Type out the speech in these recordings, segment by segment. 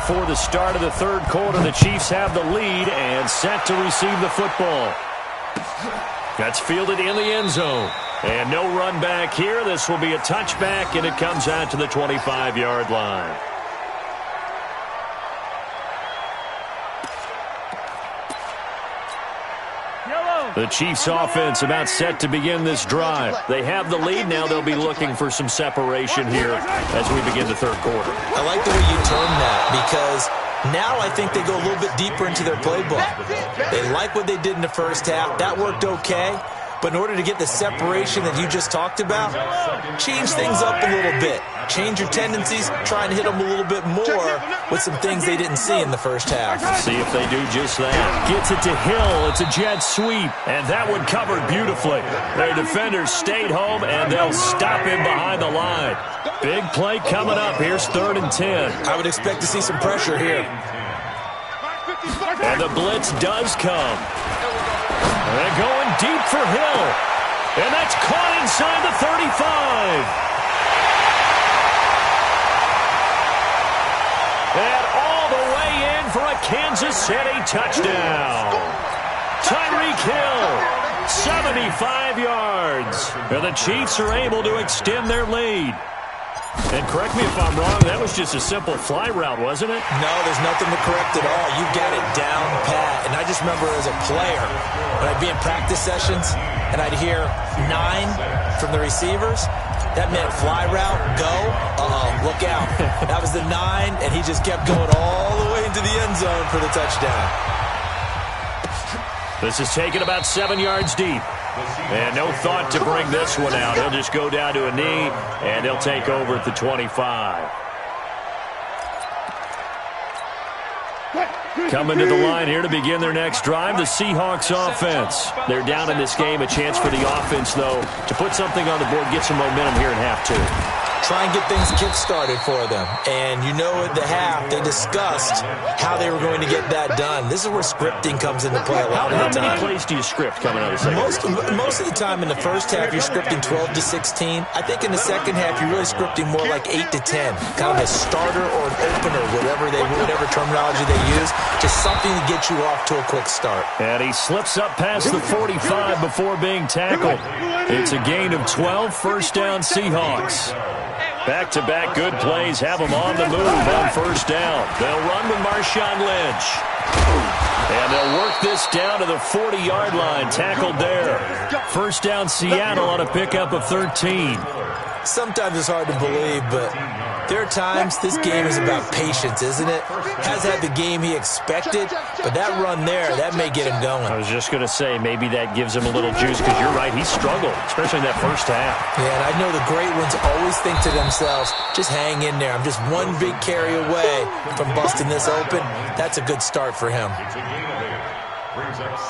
before the start of the third quarter. The Chiefs have the lead and set to receive the football. That's fielded in the end zone. And no run back here. This will be a touchback, and it comes out to the 25-yard line. The Chiefs offense about set to begin this drive. They have the lead. Now they'll be looking for some separation here as we begin the third quarter. I like the way you term that, because now I think they go a little bit deeper into their playbook. They like what they did in the first half. That worked okay. But in order to get the separation that you just talked about, change things up a little bit. Change your tendencies, try and hit them a little bit more with some things they didn't see in the first half. See if they do just that. Gets it to Hill. It's a jet sweep, and that one covered beautifully. Their defenders stayed home, and they'll stop him behind the line. Big play coming up. Here's 3rd and 10. I would expect to see some pressure here. And the blitz does come. They're going deep for Hill. And that's caught inside the 35. And all the way in for a Kansas City touchdown. Tyreek Hill, 75 yards. And the Chiefs are able to extend their lead. And correct me if I'm wrong, that was just a simple fly route, wasn't it? No, there's nothing to correct at all. You got it down pat. And I just remember as a player, when I'd be in practice sessions and I'd hear 9 from the receivers, that meant fly route, go, look out. That was the 9, and he just kept going all the way into the end zone for the touchdown. This is taken about 7 yards deep. And no thought to bring this one out. He'll just go down to a knee, and they'll take over at the 25. Coming to the line here to begin their next drive, the Seahawks offense. They're down in this game. A chance for the offense, though, to put something on the board, get some momentum here in half 2. Try and get things kick-started for them. And you know at the half, they discussed how they were going to get that done. This is where scripting comes into play a lot of the time. How many plays do you script coming out of the second? Most of the time in the first half, you're scripting 12 to 16. I think in the second half, you're really scripting more like 8 to 10. Kind of a starter or an opener, whatever terminology they use. Just something to get you off to a quick start. And he slips up past the 45 before being tackled. It's a gain of 12, first down Seahawks. Back-to-back good plays have them on the move on first down. They'll run with Marshawn Lynch. And they'll work this down to the 40-yard line, tackled there. First down Seattle on a pickup of 13. Sometimes it's hard to believe, but there are times this game is about patience, isn't it? Has had the game he expected, but that run there, that may get him going. I was just going to say, maybe that gives him a little juice, because you're right, he struggled, especially in that first half. Yeah, and I know the great ones always think to themselves, just hang in there. I'm just one big carry away from busting this open. That's a good start for him.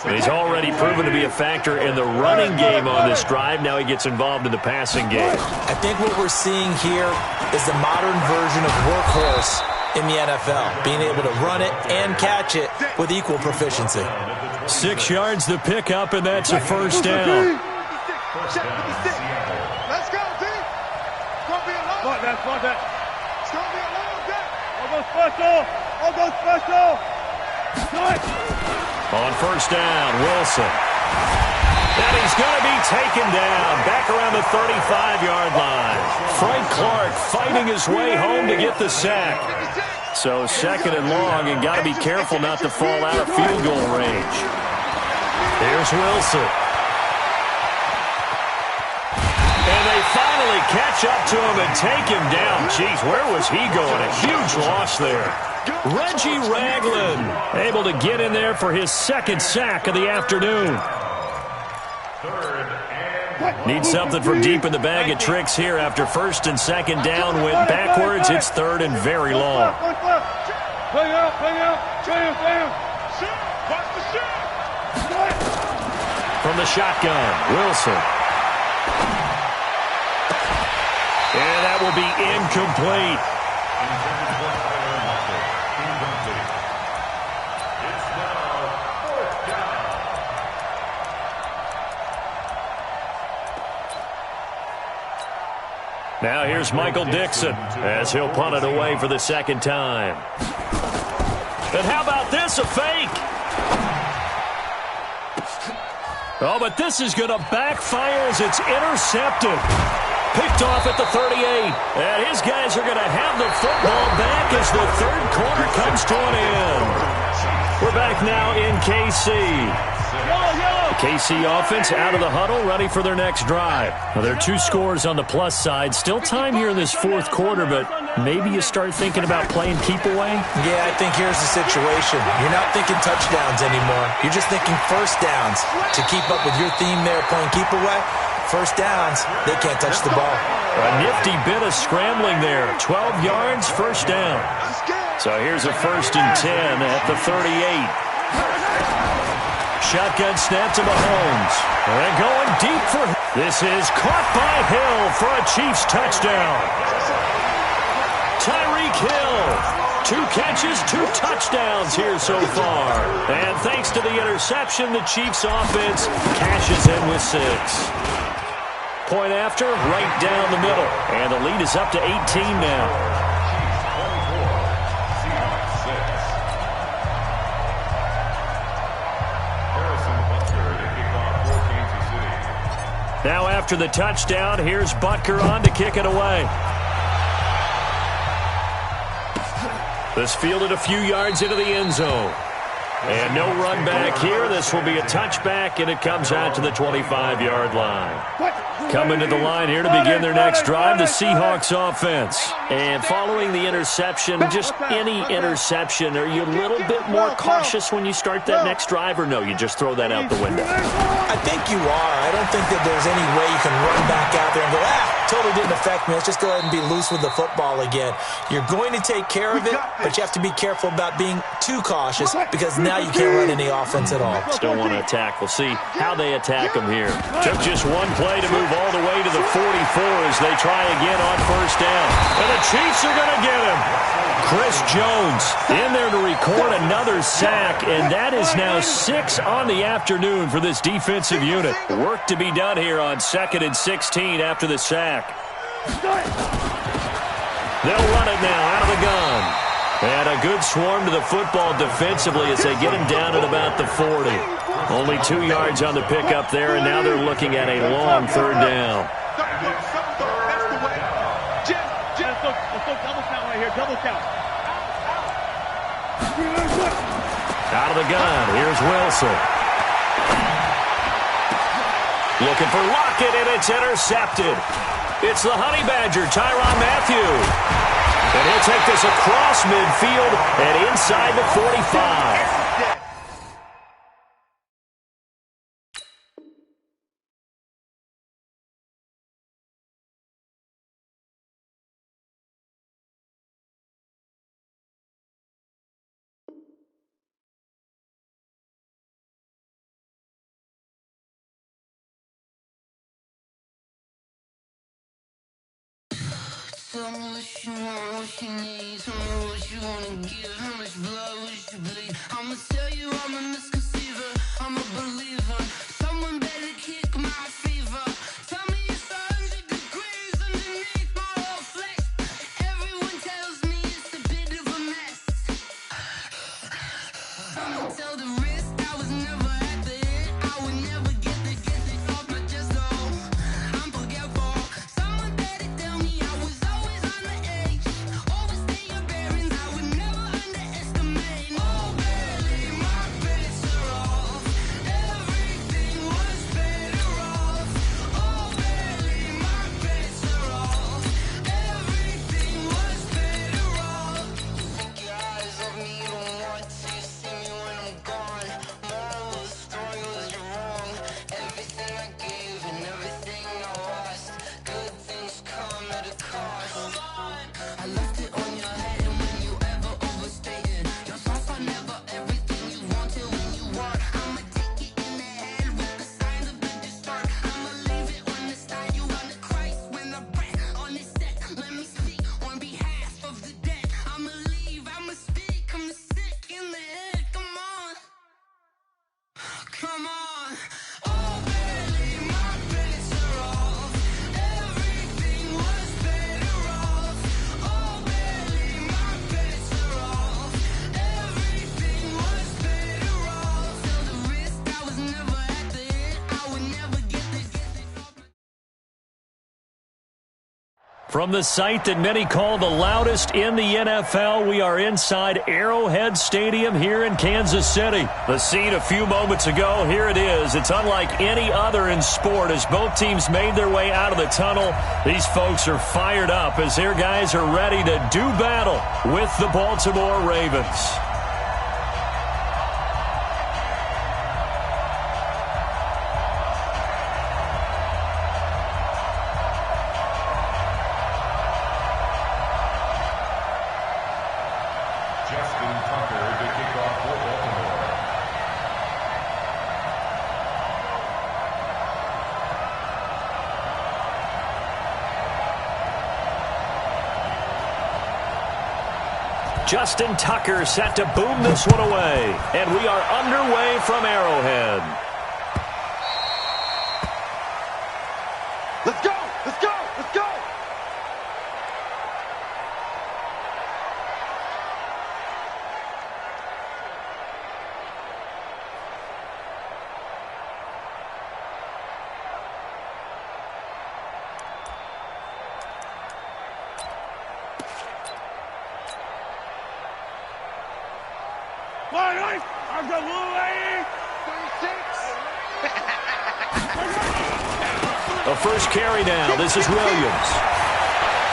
He's already proven to be a factor in the running game on this drive. Now he gets involved in the passing game. I think what we're seeing here is the modern version of workhorse in the NFL, being able to run it and catch it with equal proficiency. 6 yards the pickup, and that's a first down. Let's go, team. It's going to be a long day. It's going to be a long day. I'll go special. On first down, Wilson. And he's going to be taken down back around the 35-yard line. Frank Clark fighting his way home to get the sack. So second and long, and got to be careful not to fall out of field goal range. Here's Wilson. And they finally catch up to him and take him down. Jeez, where was he going? A huge loss there. Reggie Ragland able to get in there for his second sack of the afternoon. Need something from deep in the bag of tricks here after first and second down went backwards. It's third and very long. From the shotgun, Wilson. And that will be incomplete. Now here's Michael Dixon as he'll punt it away for the second time. And how about this, a fake? Oh, but this is going to backfire as it's intercepted. Picked off at the 38. And his guys are going to have the football back as the third quarter comes to an end. We're back now in KC. The KC offense out of the huddle, ready for their next drive. Now, there are 2 scores on the plus side. Still time here in this fourth quarter, but maybe you start thinking about playing keep away? Yeah, I think here's the situation. You're not thinking touchdowns anymore. You're just thinking first downs. To keep up with your theme there, playing keep away, first downs, they can't touch the ball. A nifty bit of scrambling there. 12 yards, first down. So here's a 1st and 10 at the 38. Shotgun snap to Mahomes. And going deep for... This is caught by Hill for a Chiefs touchdown. Tyreek Hill. 2 catches, 2 touchdowns here so far. And thanks to the interception, the Chiefs offense cashes in with 6. Point after, right down the middle. And the lead is up to 18 now. Now after the touchdown, here's Butker on to kick it away. This fielded a few yards into the end zone. And no run back here. This will be a touchback, and it comes out to the 25-yard line. Coming to the line here to begin their next drive, the Seahawks offense. And following the interception, just any interception, are you a little bit more cautious when you start that next drive, or no, you just throw that out the window? I think you are. I don't think that there's any way you can run back out there and go, totally didn't affect me. Let's just go ahead and be loose with the football again. You're going to take care of it, but you have to be careful about being too cautious because now you can't run any offense at all. Still want to attack. We'll see how they attack them here. Took just one play to move all the way to the 44 as they try again on first down. And the Chiefs are going to get him. Chris Jones in there to record another sack, and that is now 6 on the afternoon for this defensive unit. Work to be done here on 2nd and 16 after the sack. They'll run it now out of the gun. And a good swarm to the football defensively as they get him down at about the 40. Only 2 yards on the pickup there, and now they're looking at a long third down. Double count right here, double count. Out of the gun, here's Wilson. Looking for Lockett, and it's intercepted. It's the Honey Badger, Tyrann Mathieu. And he'll take this across midfield and inside the 45. Tell me what you want, what you need. Tell me what you wanna give. How much blood would you bleed? I'ma tell you I'm a misconceiver. I'm a believer. Someone better kick my fever. Tell me it's 100 degrees underneath my whole flesh. Everyone tells me it's a bit of a mess. I'ma tell the risk I was never at the end. I would never get this off my chest. Oh, I'm forgetful. Someone better tell me I was always on the edge. Overstay your bearings, I would never underestimate. Oh, barely my best. From the site that many call the loudest in the NFL, we are inside Arrowhead Stadium here in Kansas City. The scene a few moments ago, here it is. It's unlike any other in sport as both teams made their way out of the tunnel. These folks are fired up as their guys are ready to do battle with the Baltimore Ravens. Justin Tucker set to boom this one away. And we are underway from Arrowhead. Let's go! Let's go! Let's go! I've got little lady. 36. A first carry now. This is Williams.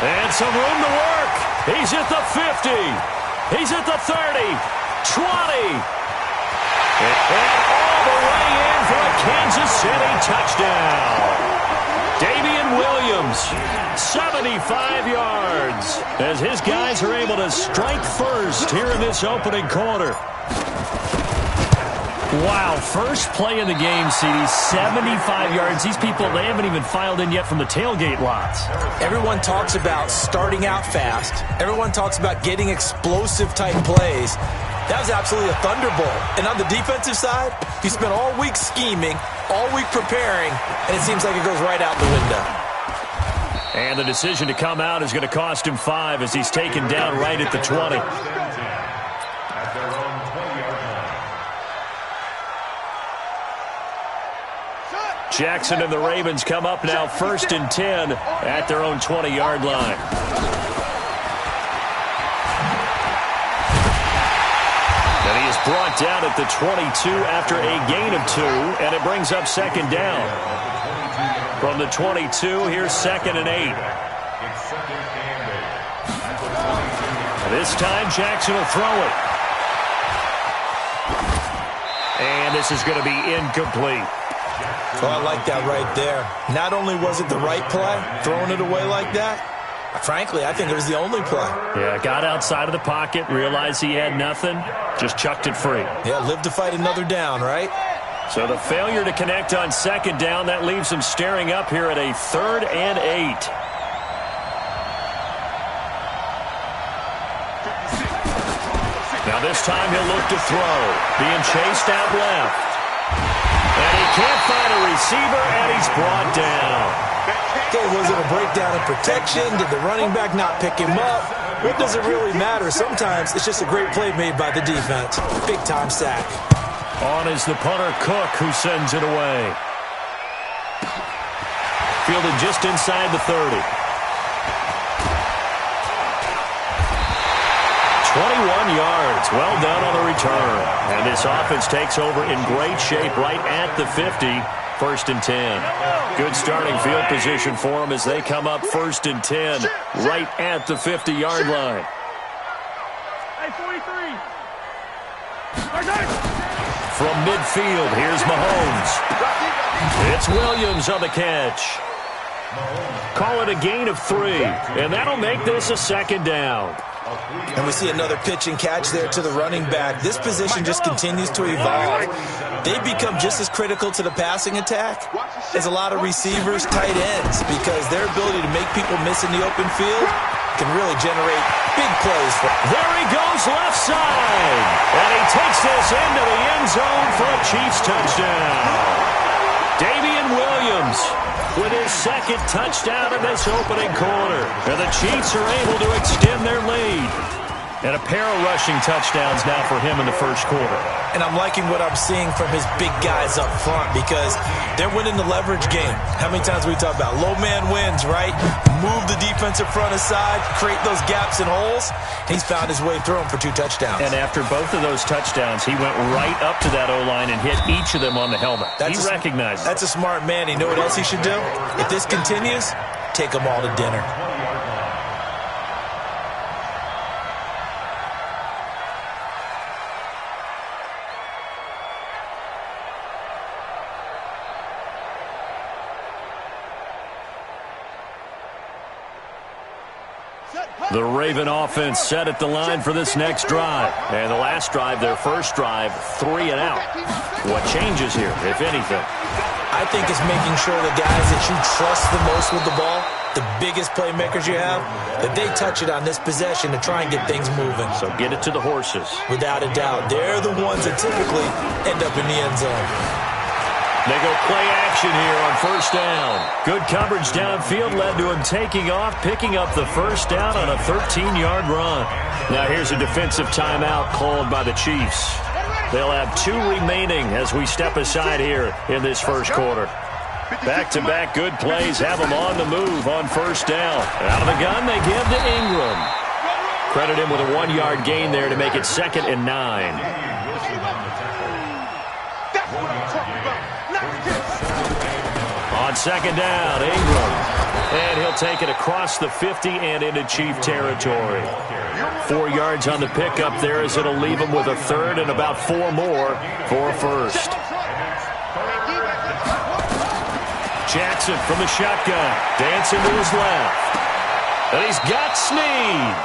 And some room to work. He's at the 50. He's at the 30. 20. And all the way in for a Kansas City touchdown. Damian Williams, 75 yards, as his guys are able to strike first here in this opening quarter. Wow, first play in the game, CD, 75 yards. These people, they haven't even filed in yet from the tailgate lots. Everyone talks about starting out fast. Everyone talks about getting explosive-type plays. That was absolutely a thunderbolt. And on the defensive side, he spent all week scheming, all week preparing, and it seems like it goes right out the window. And the decision to come out is going to cost him 5 as he's taken down right at the 20. Jackson and the Ravens come up now 1st and 10 at their own 20-yard line. And he is brought down at the 22 after a gain of 2, and it brings up 2nd down. From the 22, here's 2nd and 8. This time, Jackson will throw it. And this is going to be incomplete. Oh, I like that right there. Not only was it the right play, throwing it away like that, frankly, I think it was the only play. Yeah, got outside of the pocket, realized he had nothing, just chucked it free. Yeah, live to fight another down, right? So the failure to connect on 2nd down, that leaves him staring up here at a 3rd and 8. Now this time he'll look to throw. Being chased out left. And he can't find a receiver, and he's brought down. Okay, was it a breakdown in protection? Did the running back not pick him up? What does it really matter? Sometimes it's just a great play made by the defense. Big-time sack. On is the punter, Cook, who sends it away. Fielded just inside the 30. 21 yards. Well done on the return. And this offense takes over in great shape right at the 50. 1st and 10. Good starting field position for them as they come up 1st and 10 right at the 50-yard line. Hey, 43. From midfield, here's Mahomes. It's Williams on the catch. Call it a gain of 3, and that'll make this a 2nd down. And we see another pitch and catch there to the running back. This position just continues to evolve. They've become just as critical to the passing attack as a lot of receivers, tight ends, because their ability to make people miss in the open field can really generate big plays. There he goes left side. And he takes this into the end zone for a Chiefs touchdown. Damian Williams with his 2nd touchdown in this opening quarter. And the Chiefs are able to extend their lead. And a pair of rushing touchdowns now for him in the first quarter. And I'm liking what I'm seeing from his big guys up front because they're winning the leverage game. How many times we talk about low man wins, right? Move the defensive front aside, create those gaps and holes. He's found his way through them for 2 touchdowns. And after both of those touchdowns, he went right up to that O-line and hit each of them on the helmet. He recognized it. That's a smart man. You know what else he should do? If this continues, take them all to dinner. The Raven offense set at the line for this next drive. And the last drive, their first drive, 3 and out. What changes here, if anything? I think it's making sure the guys that you trust the most with the ball, the biggest playmakers you have, that they touch it on this possession to try and get things moving. So get it to the horses. Without a doubt. They're the ones that typically end up in the end zone. They go play action here on first down. Good coverage downfield led to him taking off, picking up the first down on a 13-yard run. Now here's a defensive timeout called by the Chiefs. They'll have 2 remaining as we step aside here in this first quarter. Back-to-back good plays have them on the move on first down. Out of the gun, they give to Ingram. Credit him with a 1-yard gain there to make it 2nd and 9. On second down, Ingram. And he'll take it across the 50 and into Chief territory. 4 yards on the pickup there as it'll leave him with a 3rd and about 4 more for a first. Jackson from the shotgun, dancing to his left. And he's got Snead.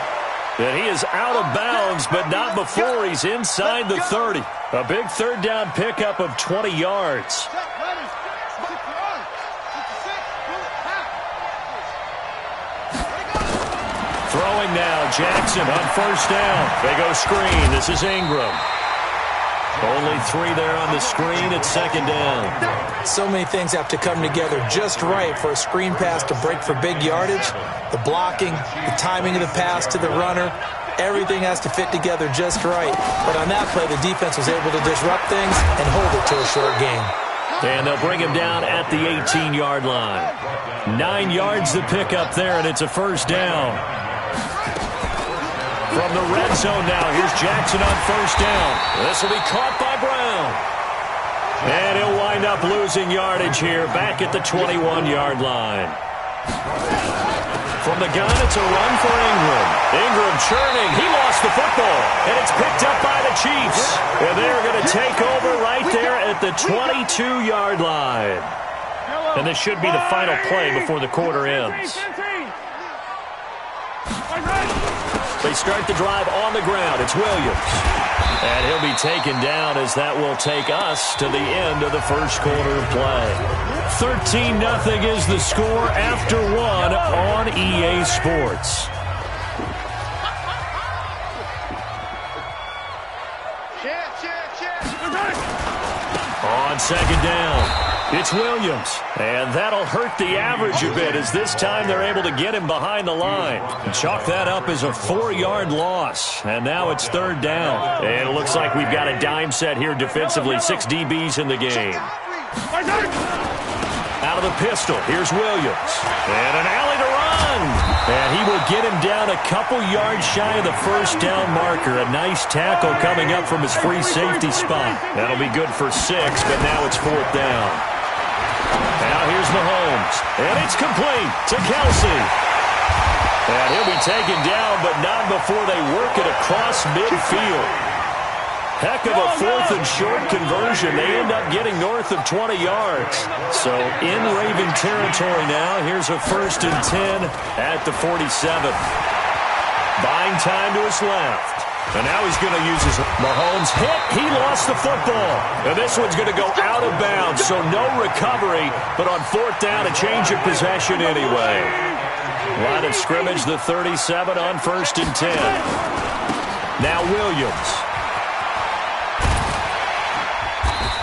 And he is out of bounds, but not before he's inside the 30. A big 3rd down pickup of 20 yards. Throwing now, Jackson on first down. They go screen. This is Ingram. Only 3 there on the screen at 2nd down. So many things have to come together just right for a screen pass to break for big yardage. The blocking, the timing of the pass to the runner, everything has to fit together just right. But on that play, the defense was able to disrupt things and hold it to a short game. And they'll bring him down at the 18-yard line. 9 yards to pick up there, and it's a first down. From the red zone now, here's Jackson on first down. This will be caught by Brown. And he'll wind up losing yardage here back at the 21-yard line. From the gun, it's a run for Ingram. Ingram churning. He lost the football. And it's picked up by the Chiefs. And they're going to take over right there at the 22-yard line. And this should be the final play before the quarter ends. They start the drive on the ground. It's Williams. And he'll be taken down as that will take us to the end of the first quarter of play. 13-0 is the score after 1 on EA Sports. On second down, it's Williams. And that'll hurt the average a bit as this time they're able to get him behind the line. Chalk that up as a 4-yard loss. And now it's 3rd down. And it looks like we've got a dime set here defensively. 6 DBs in the game. Out of the pistol, here's Williams. And an alley to run. And he will get him down a couple yards shy of the first down marker. A nice tackle coming up from his free safety spot. That'll be good for 6, but now it's 4th down. Now here's Mahomes. And it's complete to Kelsey. And he'll be taken down, but not before they work it across midfield. Heck of a 4th and short conversion. They end up getting north of 20 yards. So in Raven territory now. Here's a 1st and 10 at the 47. Buying time to his left. And now he's going to use his Mahomes hit. He lost the football. And this one's going to go out of bounds. So no recovery. But on 4th down, a change of possession anyway. Line of scrimmage, the 37 on 1st and 10. Now Williams.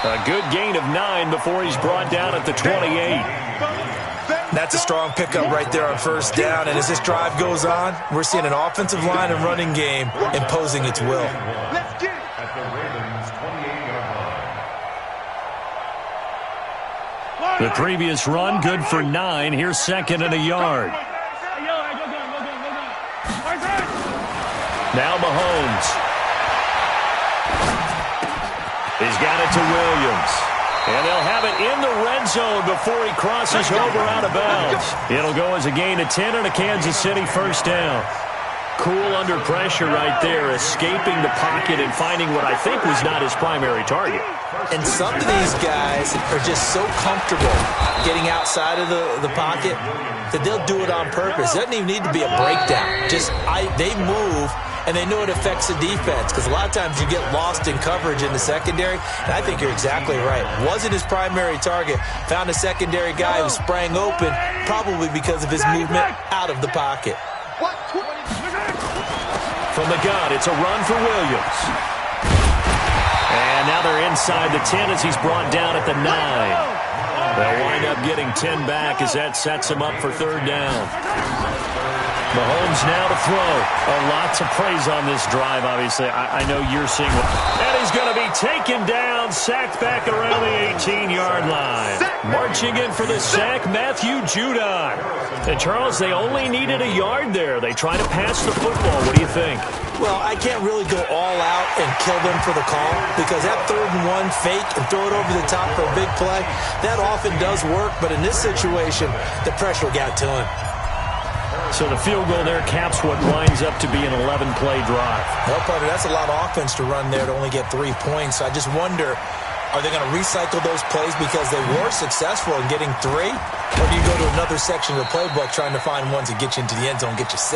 A good gain of 9 before he's brought down at the 28. That's a strong pickup right there on first down. And as this drive goes on, we're seeing an offensive line and running game imposing its will. Let's get it. The previous run, good for 9. Here's second and a yard. Now Mahomes. He's got it to Williams. And they'll have it in the red zone before he crosses over out of bounds. It'll go as a gain of 10 and a Kansas City first down. Cool under pressure right there, escaping the pocket and finding what I think was not his primary target. And some of these guys are just so comfortable getting outside of the pocket that they'll do it on purpose. It doesn't even need to be a breakdown. They move, and they know it affects the defense because a lot of times you get lost in coverage in the secondary, and I think you're exactly right. Wasn't his primary target. Found a secondary guy who sprang open, probably because of his movement out of the pocket. From the gun, it's a run for Williams. And now they're inside the 10 as he's brought down at the 9. They'll wind up getting 10 back as that sets him up for third down. Mahomes now to throw. A lot to praise on this drive, obviously. I know you're seeing it. And he's going to be taken down, sacked back around the 18-yard line. Marching in for the sack, Matthew Judon. And, Charles, they only needed a yard there. They try to pass the football. What do you think? Well, I can't really go all out and kill them for the call because that 3rd and 1 fake and throw it over the top for a big play, that often does work. But in this situation, the pressure got to him. So the field goal there caps what winds up to be an 11-play drive. Well, partner, that's a lot of offense to run there to only get 3 points. I just wonder, are they going to recycle those plays because they were successful in getting 3? Or do you go to another section of the playbook trying to find ones that get you into the end zone, get you 6?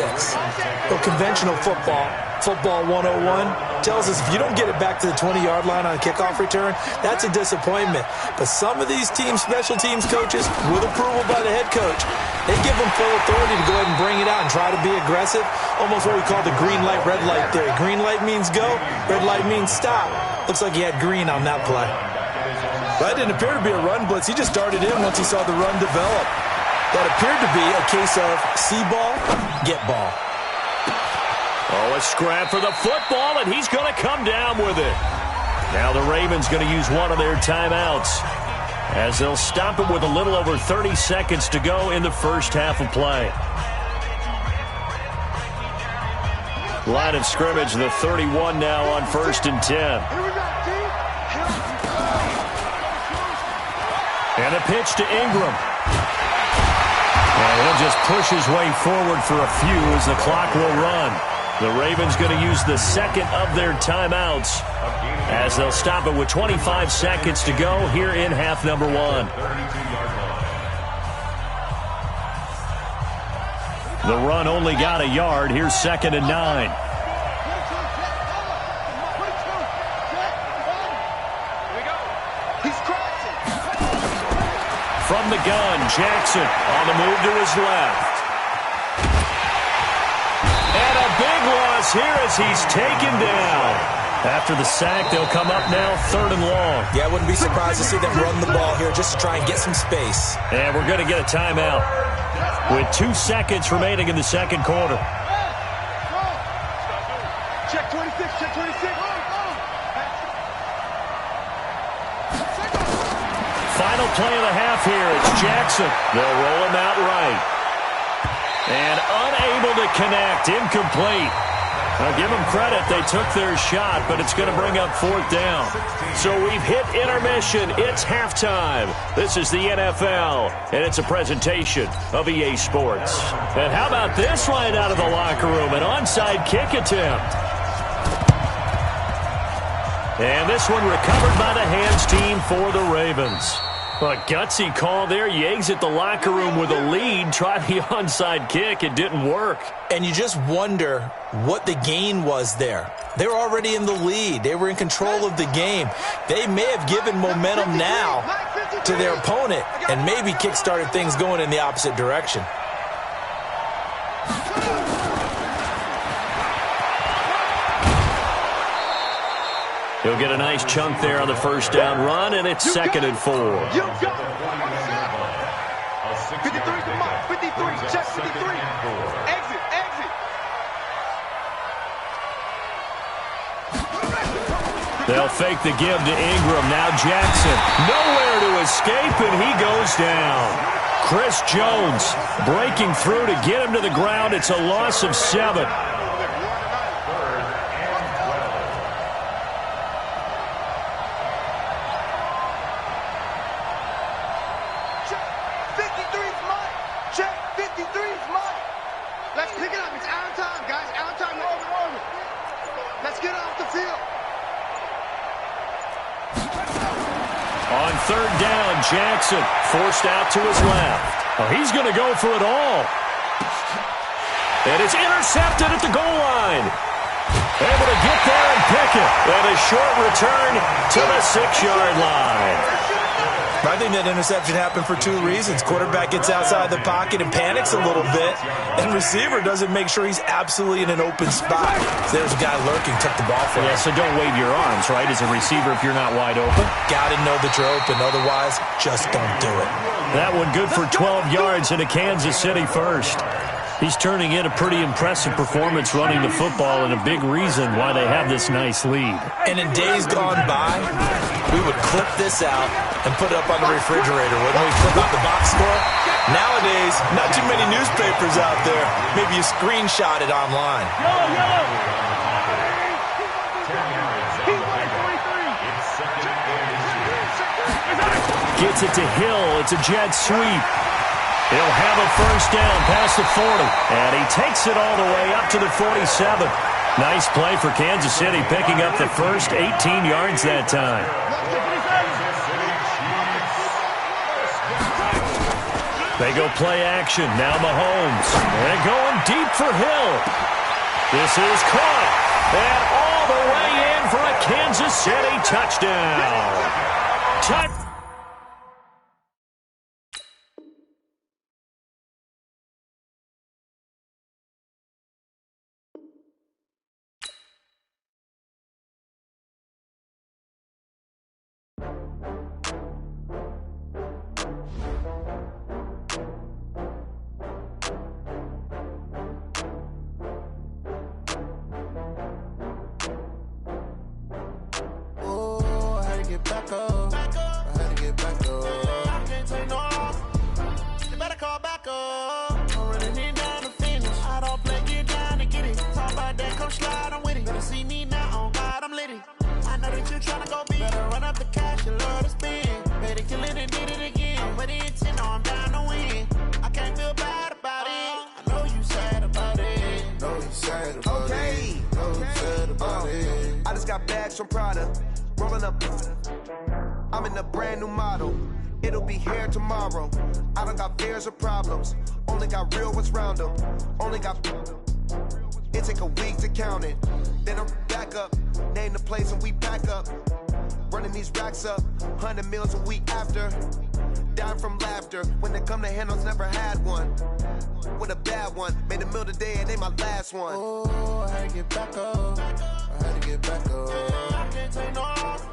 Well, conventional football 101, tells us if you don't get it back to the 20-yard line on a kickoff return, that's a disappointment. But some of these teams, special teams coaches, with approval by the head coach, they give them full authority to go ahead and bring it out and try to be aggressive. Almost what we call the green light, red light theory. Green light means go, red light means stop. Looks like he had green on that play. That didn't appear to be a run blitz. He just darted in once he saw the run develop. That appeared to be a case of see ball, get ball. Oh, a scrap for the football, and he's going to come down with it. Now the Ravens going to use one of their timeouts as they'll stop it with a little over 30 seconds to go in the first half of play. Line of scrimmage, the 31 now on 1st and 10. And a pitch to Ingram. And he'll just push his way forward for a few as the clock will run. The Ravens going to use the second of their timeouts as they'll stop it with 25 seconds to go here in half number 1. The run only got a yard. Here's 2nd and 9. From the gun, Jackson on the move to his left. And a big loss here as he's taken down. After the sack, they'll come up now 3rd and long. Yeah, I wouldn't be surprised to see them run the ball here just to try and get some space. And we're going to get a timeout with 2 seconds remaining in the second quarter. Check 26, check 26. Final play of the half here. It's Jackson. They'll roll him out right. And unable to connect. Incomplete. Now give them credit. They took their shot, but it's going to bring up 4th down. So we've hit intermission. It's halftime. This is the NFL, and it's a presentation of EA Sports. And how about this right out of the locker room? An onside kick attempt. And this one recovered by the hands team for the Ravens. A gutsy call there. You exit the locker room with a lead. Try the onside kick. It didn't work. And you just wonder what the gain was there. They were already in the lead. They were in control of the game. They may have given momentum now to their opponent and maybe kick-started things going in the opposite direction. He'll get a nice chunk there on the first down run, and it's 2nd and 4. 53's the mark. 53. Check 53. Exit. They'll fake the give to Ingram. Now Jackson. Nowhere to escape, and he goes down. Chris Jones breaking through to get him to the ground. It's a loss of 7. Check 53's mine. Check 53's mine. Let's pick it up. It's out of time, guys. Out of time. Let's get off the field. On third down, Jackson forced out to his left. Oh, he's going to go for it all. And it's intercepted at the goal line. Able to get there and pick it. And a short return to the 6-yard line. I think that interception happened for 2 reasons. Quarterback gets outside the pocket and panics a little bit, and receiver doesn't make sure he's absolutely in an open spot. So there's a guy lurking, took the ball from him. Yeah, so don't wave your arms, right, as a receiver if you're not wide open. Got to know that you're open. Otherwise, just don't do it. That one good for 12 yards and a Kansas City first. He's turning in a pretty impressive performance running the football, and a big reason why they have this nice lead. And in days gone by, we would clip this out and put it up on the refrigerator, wouldn't we? Clip out the box score. Nowadays, not too many newspapers out there. Maybe you screenshot it online. Gets it to Hill. It's a jet sweep. He'll have a first down past the 40. And he takes it all the way up to the 47. Nice play for Kansas City, picking up the first 18 yards that time. They go play action. Now Mahomes. And going deep for Hill. This is caught. And all the way in for a Kansas City touchdown. From Prada, rolling up. I'm in a brand new model. It'll be here tomorrow. I don't got fears or problems. Only got real ones round them. Only got. It take a week to count it. Then I'm back up. Name the place and we pack up. Running these racks up. 100 meals a week after. Dying from laughter. When they come to handles, never had one. With a bad one. Made a meal today and they my last one. Oh, I had to get back up. I had to get back up. I can't take no off.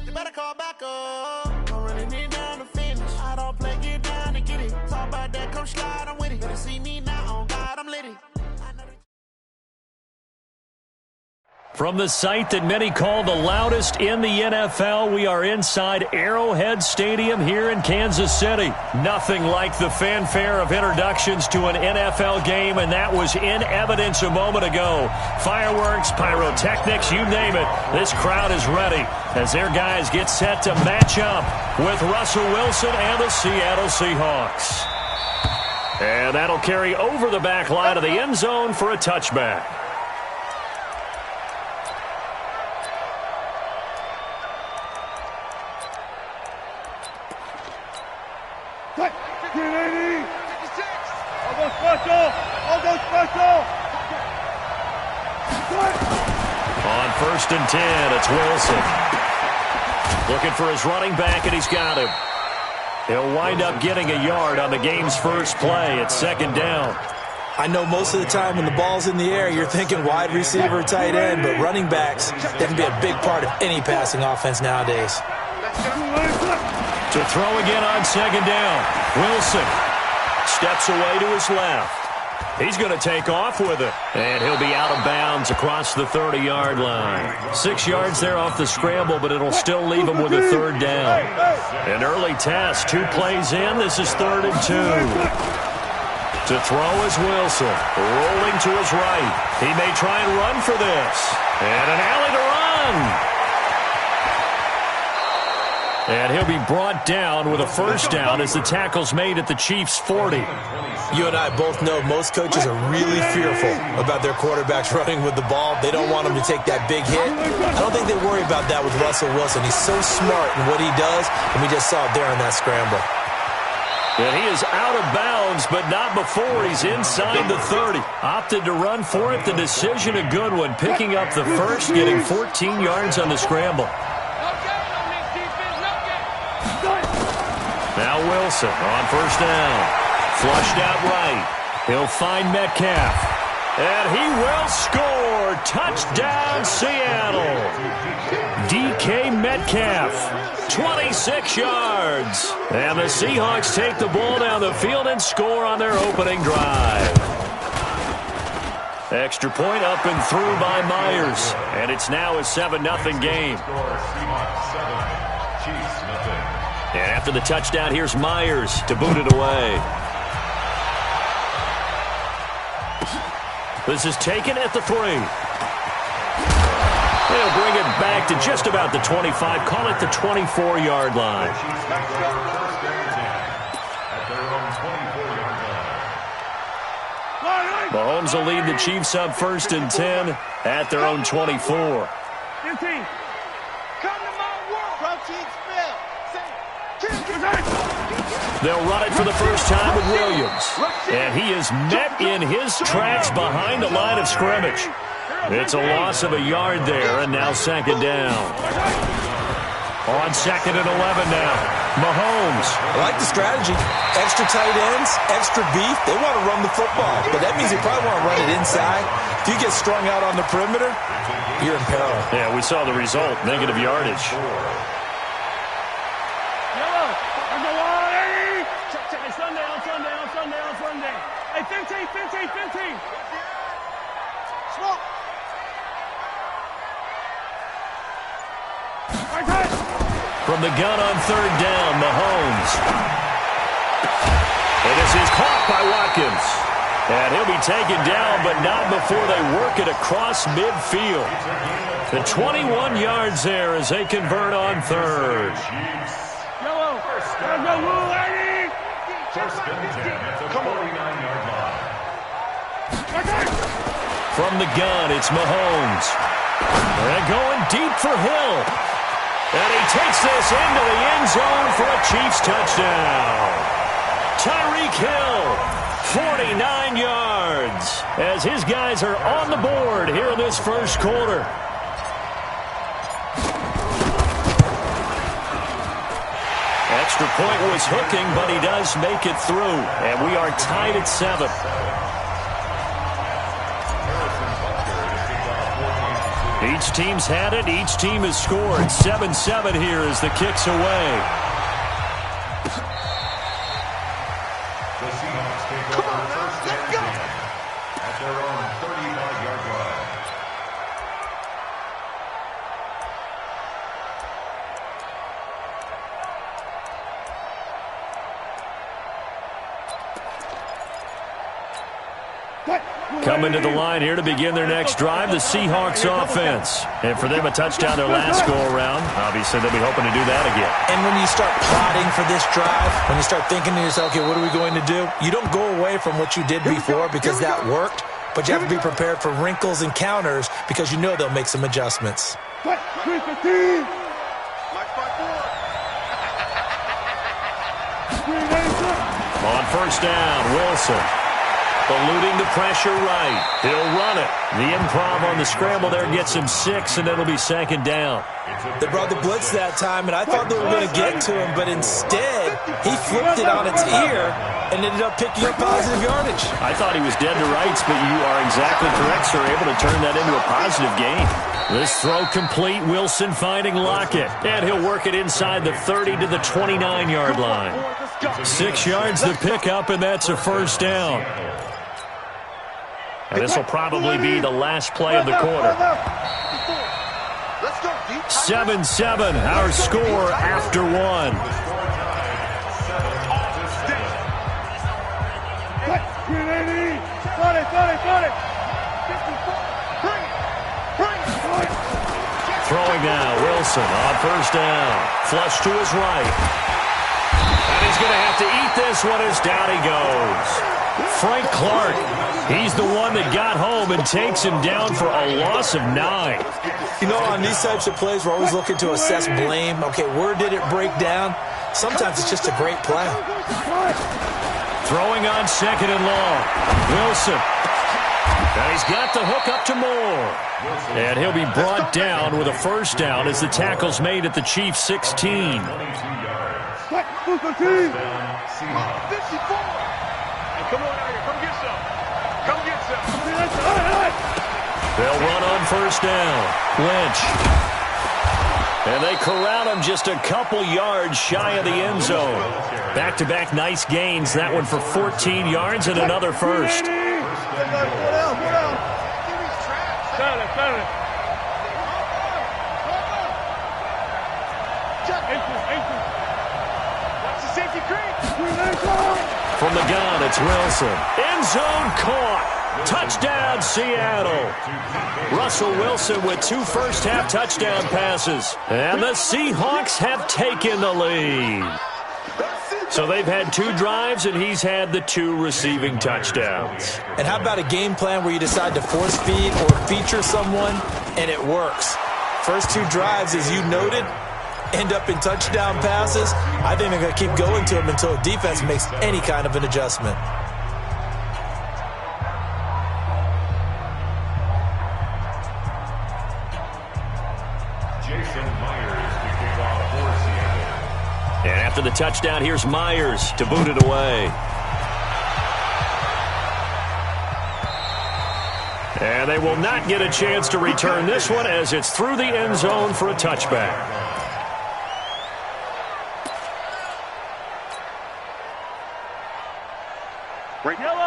You better call back up. I'm running it down to finish. I don't play, get down to get it. Talk about that, come slide, I'm with it. Better see me now, on God, I'm litty. From the site that many call the loudest in the NFL, we are inside Arrowhead Stadium here in Kansas City. Nothing like the fanfare of introductions to an NFL game, and that was in evidence a moment ago. Fireworks, pyrotechnics, you name it. This crowd is ready as their guys get set to match up with Russell Wilson and the Seattle Seahawks. And that'll carry over the back line of the end zone for a touchback. On 1st and 10, it's Wilson. Looking for his running back, and he's got him. He'll wind up getting a yard on the game's first play at 2nd down. I know most of the time when the ball's in the air, you're thinking wide receiver, tight end, but running backs, that can be a big part of any passing offense nowadays. To throw again on second down. Wilson steps away to his left. He's going to take off with it. And he'll be out of bounds across the 30-yard line. 6 yards there off the scramble, but it'll still leave him with a third down. An early test. 2 plays in. This is 3rd and 2. To throw is Wilson. Rolling to his right. He may try and run for this. And an alley to run. And he'll be brought down with a first down as the tackle's made at the Chiefs' 40. You and I both know most coaches are really fearful about their quarterbacks running with the ball. They don't want him to take that big hit. I don't think they worry about that with Russell Wilson. He's so smart in what he does, and we just saw it there on that scramble. And he is out of bounds, but not before he's inside the 30. Opted to run for it. The decision a good one, picking up the first, getting 14 yards on the scramble. Now Wilson on first down. Flushed out right. He'll find Metcalf. And he will score. Touchdown, Seattle. DK Metcalf, 26 yards. And the Seahawks take the ball down the field and score on their opening drive. Extra point up and through by Myers. And it's now a 7-0 game. And after the touchdown, here's Myers to boot it away. This is taken at the 3. They'll bring it back to just about the 25. Call it the 24-yard line. Mahomes will lead the Chiefs up 1st and 10 at their own 24. 15. Come to my work. Protein spill. They'll run it for the first time with Williams. And he is met in his tracks behind the line of scrimmage. It's a loss of a yard there, and now 2nd down. On 2nd and 11 now. Mahomes. I like the strategy. Extra tight ends, extra beef. They want to run the football, but that means they probably want to run it inside. If you get strung out on the perimeter, you're in peril. Yeah, we saw the result, negative yardage. Sunday. Hey, 15. Smoke. From the gun on 3rd down, Mahomes. And this is caught by Watkins. And he'll be taken down, but not before they work it across midfield. The 21 yards there as they convert on 3rd. First and 10 at the 49-yard line. From the gun, it's Mahomes. And going deep for Hill. And he takes this into the end zone for a Chiefs touchdown. Tyreek Hill, 49 yards, as his guys are on the board here in this first quarter. Extra point was hooking, but he does make it through. And we are tied at 7. Each team's had it. Each team has scored. 7-7 here as the kick's away. The Seahawks take over first and 10 at their own 35-yard line. Coming to the line here to begin their next drive, the Seahawks offense. And for them, a touchdown their last go-around. Obviously, they'll be hoping to do that again. And when you start plotting for this drive, when you start thinking to yourself, okay, what are we going to do? You don't go away from what you did before because that worked, but you have to be prepared for wrinkles and counters because you know they'll make some adjustments. On first down, Wilson. Eluding the pressure right. He'll run it. The improv on the scramble there gets him 6, and it'll be 2nd down. They brought the blitz that time, and I thought they were going to get to him, but instead, he flipped it on its ear and ended up picking up positive yardage. I thought he was dead to rights, but you are exactly correct, sir. Able to turn that into a positive gain. This throw complete. Wilson finding Lockett. And he'll work it inside the 30 to the 29-yard line. 6 yards the pickup, and that's a first down. And this will probably be the last play of the quarter. 7-7, our score after one. Throwing now, Wilson on first down. Flush to his right. And he's going to have to eat this one as down he goes. Frank Clark, he's the one that got home and takes him down for a loss of 9. You know, on these types of plays, we're always looking to assess blame. Okay, where did it break down? Sometimes it's just a great play. Throwing on second and long. Wilson. And he's got the hook up to Moore. And he'll be brought down with a first down as the tackle's made at the Chiefs' 16. Come on out here. Come get some. Come get some. They'll run on first down. Lynch. And they corral him just a couple yards shy of the end zone. Back-to-back nice gains. That one for 14 yards and another first. From the gun, it's Wilson. End zone caught. Touchdown, Seattle. Russell Wilson with 2 first-half touchdown passes. And the Seahawks have taken the lead. So they've had 2 drives, and he's had the 2 receiving touchdowns. And how about a game plan where you decide to force feed or feature someone, and it works? First 2 drives, as you noted, end up in touchdown passes. I think they're going to keep going to him until the defense makes any kind of an adjustment. And after the touchdown, here's Myers to boot it away. And they will not get a chance to return this one as it's through the end zone for a touchback.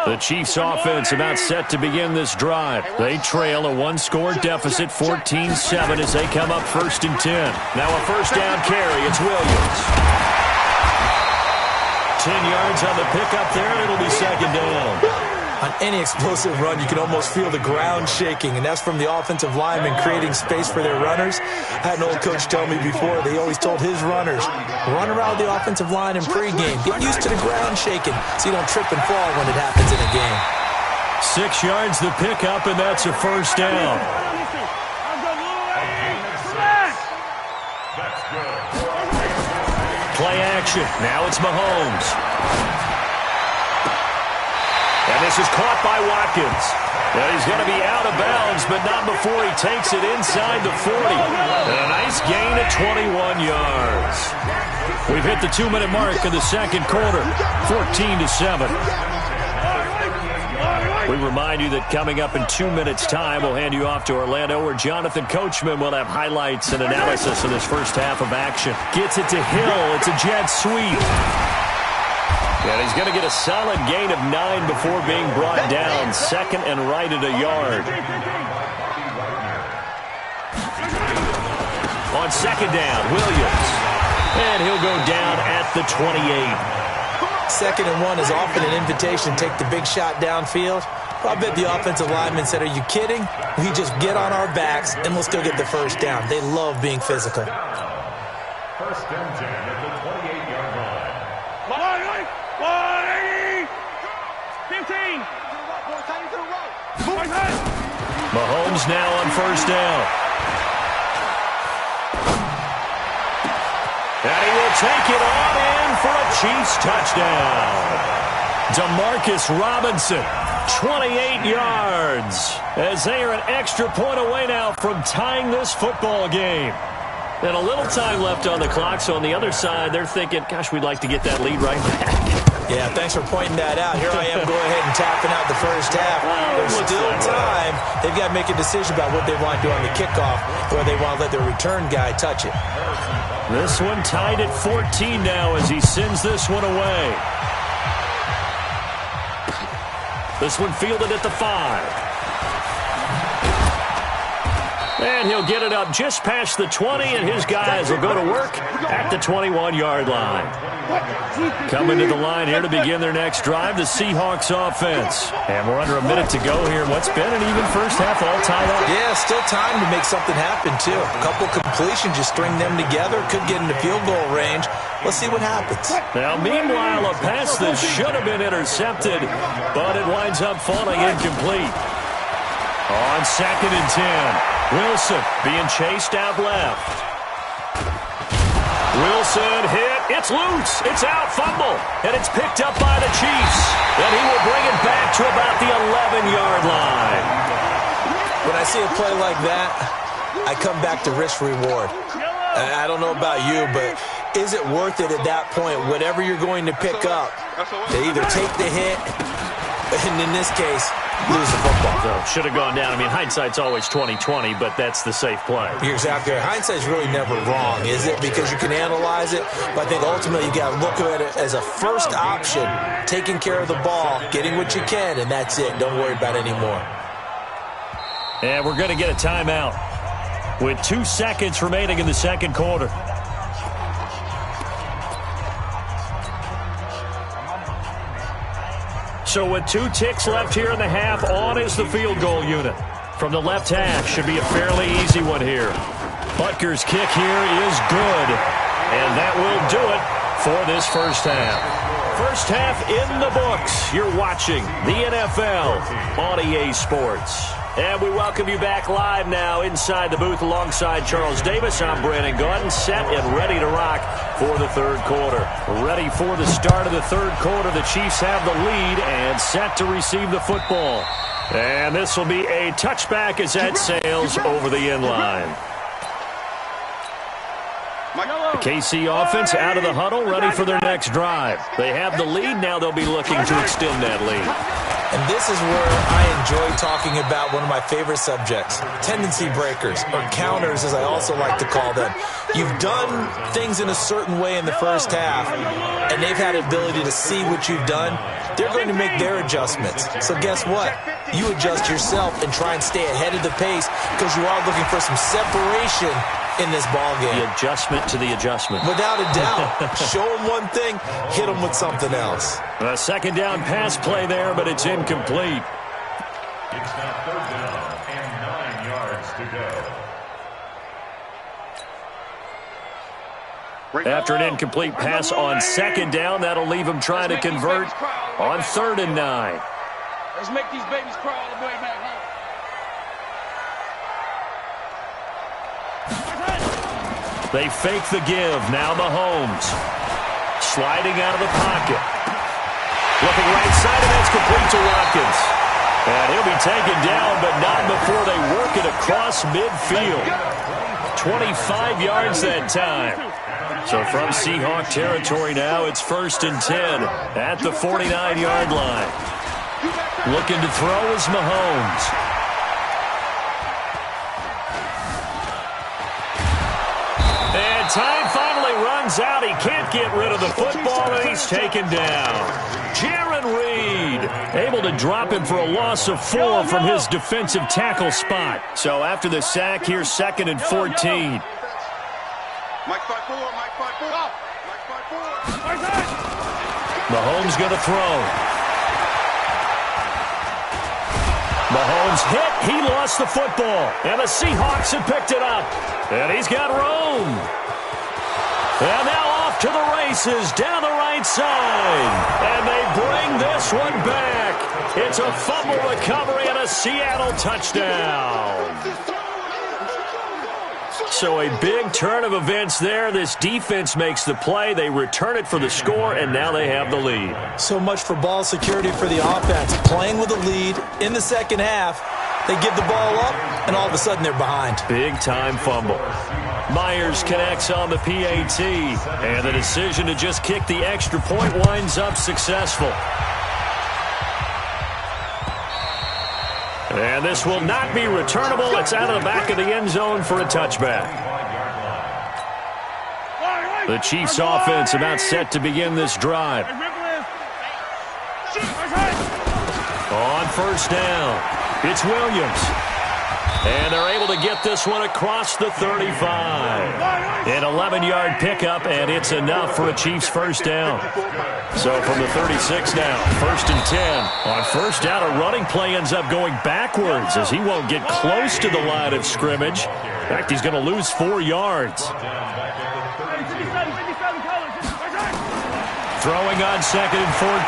The Chiefs offense about set to begin this drive. They trail a 1-score deficit, 14-7 as they come up 1st and 10. Now a first down carry. It's Williams. 10 yards on the pickup there, and it'll be 2nd down. On any explosive run, you can almost feel the ground shaking, and that's from the offensive linemen creating space for their runners. I had an old coach tell me before, they always told his runners, run around the offensive line in pregame. Get used to the ground shaking so you don't trip and fall when it happens in a game. 6 yards the pickup, and that's a first down. Play action. Now it's Mahomes. And this is caught by Watkins. And he's going to be out of bounds, but not before he takes it inside the 40. And a nice gain of 21 yards. We've hit the 2-minute mark of the second quarter, 14-7. We remind you that coming up in 2 minutes' time, we'll hand you off to Orlando, where Jonathan Coachman will have highlights and analysis of this first half of action. Gets it to Hill. It's a jet sweep. And he's going to get a solid gain of 9 before being brought down. 2nd and right at a yard. On 2nd down, Williams. And he'll go down at the 28. 2nd and 1 is often an invitation to take the big shot downfield. Well, I bet the offensive lineman said, are you kidding? We just get on our backs and we'll still get the first down. They love being physical. 1st and 10 at the 28-yard line. 15. Mahomes now on first down. And he will take it on in for a Chiefs touchdown. Demarcus Robinson, 28 yards, as they are an extra point away now from tying this football game. And a little time left on the clock, so on the other side, they're thinking, gosh, we'd like to get that lead right back. Yeah, thanks for pointing that out. Here I am going ahead and tapping out the first half. There's still time. They've got to make a decision about what they want to do on the kickoff, or they want to let their return guy touch it. This one tied at 14 now as he sends this one away. This one fielded at the 5. And he'll get it up just past the 20, and his guys will go to work at the 21-yard line. Coming to the line here to begin their next drive, the Seahawks offense. And we're under a minute to go here. What's been an even first half, all tied up. Yeah, still time to make something happen, too. A couple completions, just string them together. Could get into field goal range. Let's see what happens. Now, meanwhile, a pass that should have been intercepted, but it winds up falling incomplete. On 2nd and 10. Wilson being chased out left. Wilson hit. It's loose. It's out. Fumble. And it's picked up by the Chiefs. And he will bring it back to about the 11-yard line. When I see a play like that, I come back to risk reward. I don't know about you, but is it worth it at that point, whatever you're going to pick up, to either take the hit, and in this case, lose the football? So, should have gone down. I mean, hindsight's always 20/20, but that's the safe play. You're exactly right. Hindsight's really never wrong, is it? Because you can analyze it, but I think ultimately you got to look at it as a first option, taking care of the ball, getting what you can, and that's it. Don't worry about it anymore. And we're going to get a timeout with 2 seconds remaining in the second quarter. So with 2 ticks left here in the half, on is the field goal unit. From the left half, should be a fairly easy one here. Butker's kick here is good. And that will do it for this first half. First half in the books. You're watching the NFL on EA Sports. And we welcome you back live now inside the booth alongside Charles Davis. I'm Brandon Gordon, set and ready to rock for the third quarter. Ready for the start of the third quarter. The Chiefs have the lead and set to receive the football. And this will be a touchback as that sails over the end line. The KC offense out of the huddle, ready for their next drive. They have the lead. Now they'll be looking to extend that lead. And this is where I enjoy talking about one of my favorite subjects, tendency breakers, or counters as I also like to call them. You've done things in a certain way in the first half, and they've had the ability to see what you've done. They're going to make their adjustments. So guess what? You adjust yourself and try and stay ahead of the pace because you are looking for some separation in this ball game. The adjustment to the adjustment. Without a doubt. Show them one thing, hit them with something else. A second down pass play there, but it's incomplete. It's now 3rd down and 9 yards to go. After an incomplete pass on second down, that'll leave him trying to convert on 3rd and 9. Let's make these babies cry all the way back home. They fake the give. Now Mahomes. Sliding out of the pocket. Looking right side, and that's complete to Watkins. And he'll be taken down, but not before they work it across midfield. 25 yards that time. So from Seahawk territory now, it's 1st and 10 at the 49-yard line. Looking to throw is Mahomes. And time finally runs out. He can't get rid of the football, and he's taken down. Jaron Reed able to drop him for a loss of 4 from his defensive tackle spot. So after the sack, here's 2nd and 14. Mike 5-4, Mike 5-4, Mike 5-4. Mahomes going to throw. Mahomes hit. He lost the football. And the Seahawks have picked it up. And he's got room. And now off to the races down the right side. And they bring this one back. It's a fumble recovery and a Seattle touchdown. So a big turn of events there. This defense makes the play. They return it for the score, and now they have the lead. So much for ball security for the offense. Playing with a lead in the second half. They give the ball up, and all of a sudden they're behind. Big-time fumble. Myers connects on the PAT, and the decision to just kick the extra point winds up successful. And this will not be returnable. It's out of the back of the end zone for a touchback. The Chiefs offense about set to begin this drive. On first down, it's Williams. And they're able to get this one across the 35. An 11-yard pickup, and it's enough for a Chiefs first down. So from the 36 now, 1st and 10. On first down, a running play ends up going backwards as he won't get close to the line of scrimmage. In fact, he's going to lose 4 yards. Throwing on 2nd and 14.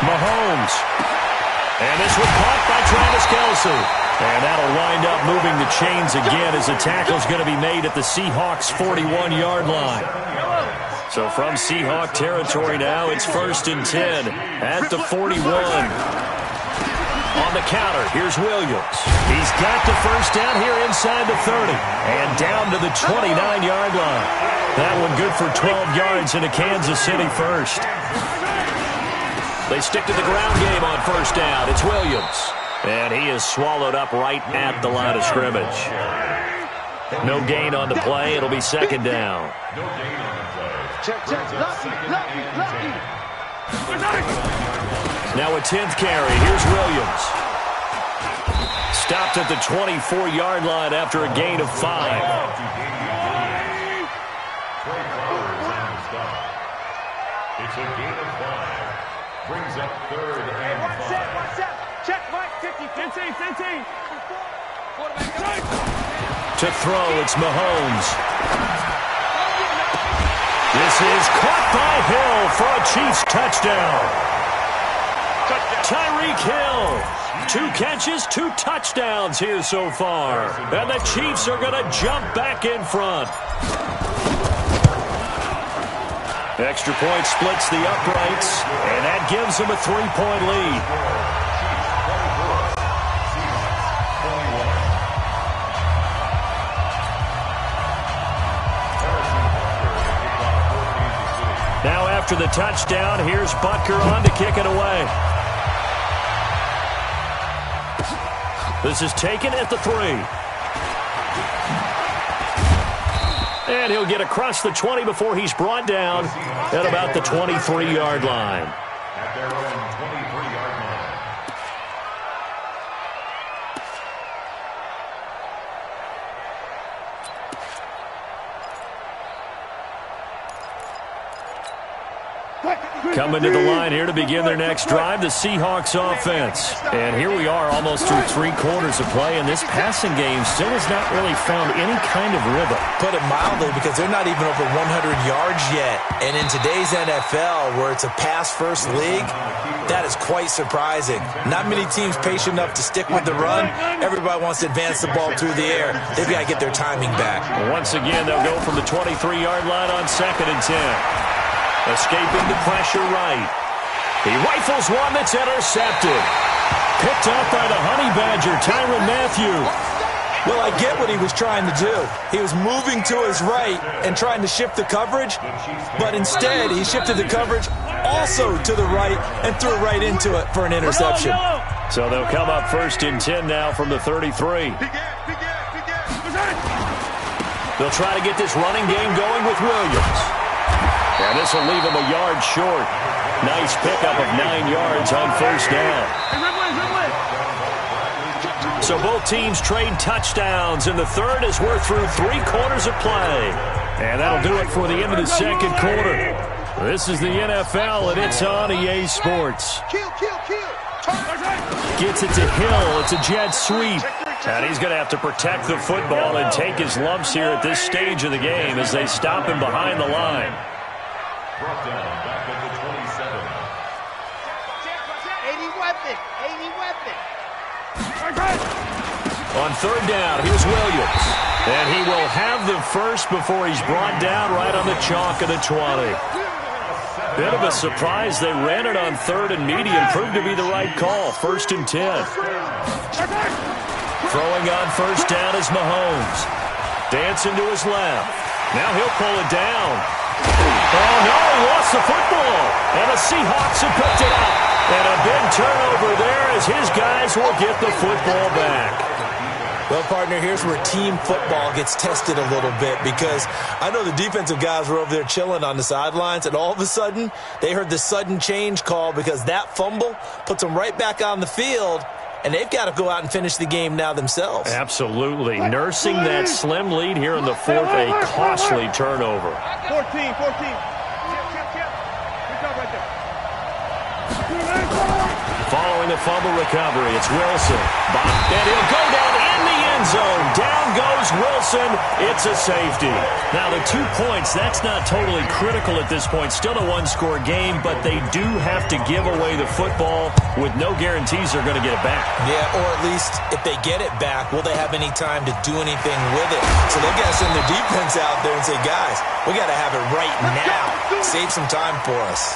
Mahomes. And this one caught by Travis Kelce. And that'll wind up moving the chains again as the tackle's going to be made at the Seahawks' 41-yard line. So from Seahawk territory now, it's 1st and 10 at the 41. On the counter, here's Williams. He's got the first down here inside the 30 and down to the 29-yard line. That one good for 12 yards into Kansas City first. They stick to the ground game on first down. It's Williams. And he is swallowed up right at the line of scrimmage. No gain on the play. It'll be 2nd down. Now a 10th carry. Here's Williams. Stopped at the 24-yard line after a gain of 5. It's a gain of 5. Brings up 3rd and 5. Watch out. Check, Mike. 50, 15. To throw, it's Mahomes. This is caught by Hill for a Chiefs touchdown. Tyreek Hill. 2 catches, 2 touchdowns here so far. And the Chiefs are going to jump back in front. Extra point splits the uprights, and that gives them a 3-point lead. Now after the touchdown, here's Butker on to kick it away. This is taken at the 3. And he'll get across the 20 before he's brought down at about the 23-yard line. At their own 23-yard line. Coming to the line here to begin their next drive, the Seahawks offense. And here we are almost through 3 quarters of play, and this passing game still has not really found any kind of rhythm. Put it mildly, because they're not even over 100 yards yet. And in today's NFL, where it's a pass-first league, that is quite surprising. Not many teams patient enough to stick with the run. Everybody wants to advance the ball through the air. They've got to get their timing back. Once again, they'll go from the 23-yard line on 2nd and 10. Escaping the pressure right. He rifles one that's intercepted. Picked up by the Honey Badger, Tyrann Mathieu. Well, I get what he was trying to do. He was moving to his right and trying to shift the coverage, but instead he shifted the coverage also to the right and threw right into it for an interception. So they'll come up 1st and 10 now from the 33. They'll try to get this running game going with Williams. And this will leave him a yard short. Nice pickup of 9 yards on first down. So both teams trade touchdowns in the third as we're through 3 quarters of play. And that'll do it for the end of the 2nd quarter. This is the NFL, and it's on EA Sports. Gets it to Hill. It's a jet sweep. And he's going to have to protect the football and take his lumps here at this stage of the game as they stop him behind the line. Brought down back at the 27. 80 weapon. On 3rd down, here's Williams. And he will have the first before he's brought down right on the chalk of the 20. Bit of a surprise. They ran it on 3rd and medium. Proved to be the right call. 1st and 10. Throwing on first down is Mahomes. Dancing to his left. Now he'll pull it down. Oh, no, he lost the football. And the Seahawks have picked it up. And a big turnover there as his guys will get the football back. Well, partner, here's where team football gets tested a little bit, because I know the defensive guys were over there chilling on the sidelines, and all of a sudden they heard the sudden change call because that fumble puts them right back on the field, and they've got to go out and finish the game now themselves. Absolutely. Nursing that slim lead here in the fourth, a costly turnover. 14. Good job right there. Following the fumble recovery, it's Wilson. And he'll go down in the end zone. Down goes Wilson. It's a safety. Now, the 2 points, that's not totally critical at this point. Still a one-score game, but they do have to give away the football with no guarantees they're going to get it back. Yeah, or at least if they get it back, will they have any time to do anything with it? So they've got to send their defense out there and say, guys, we got to have it right now. Save some time for us.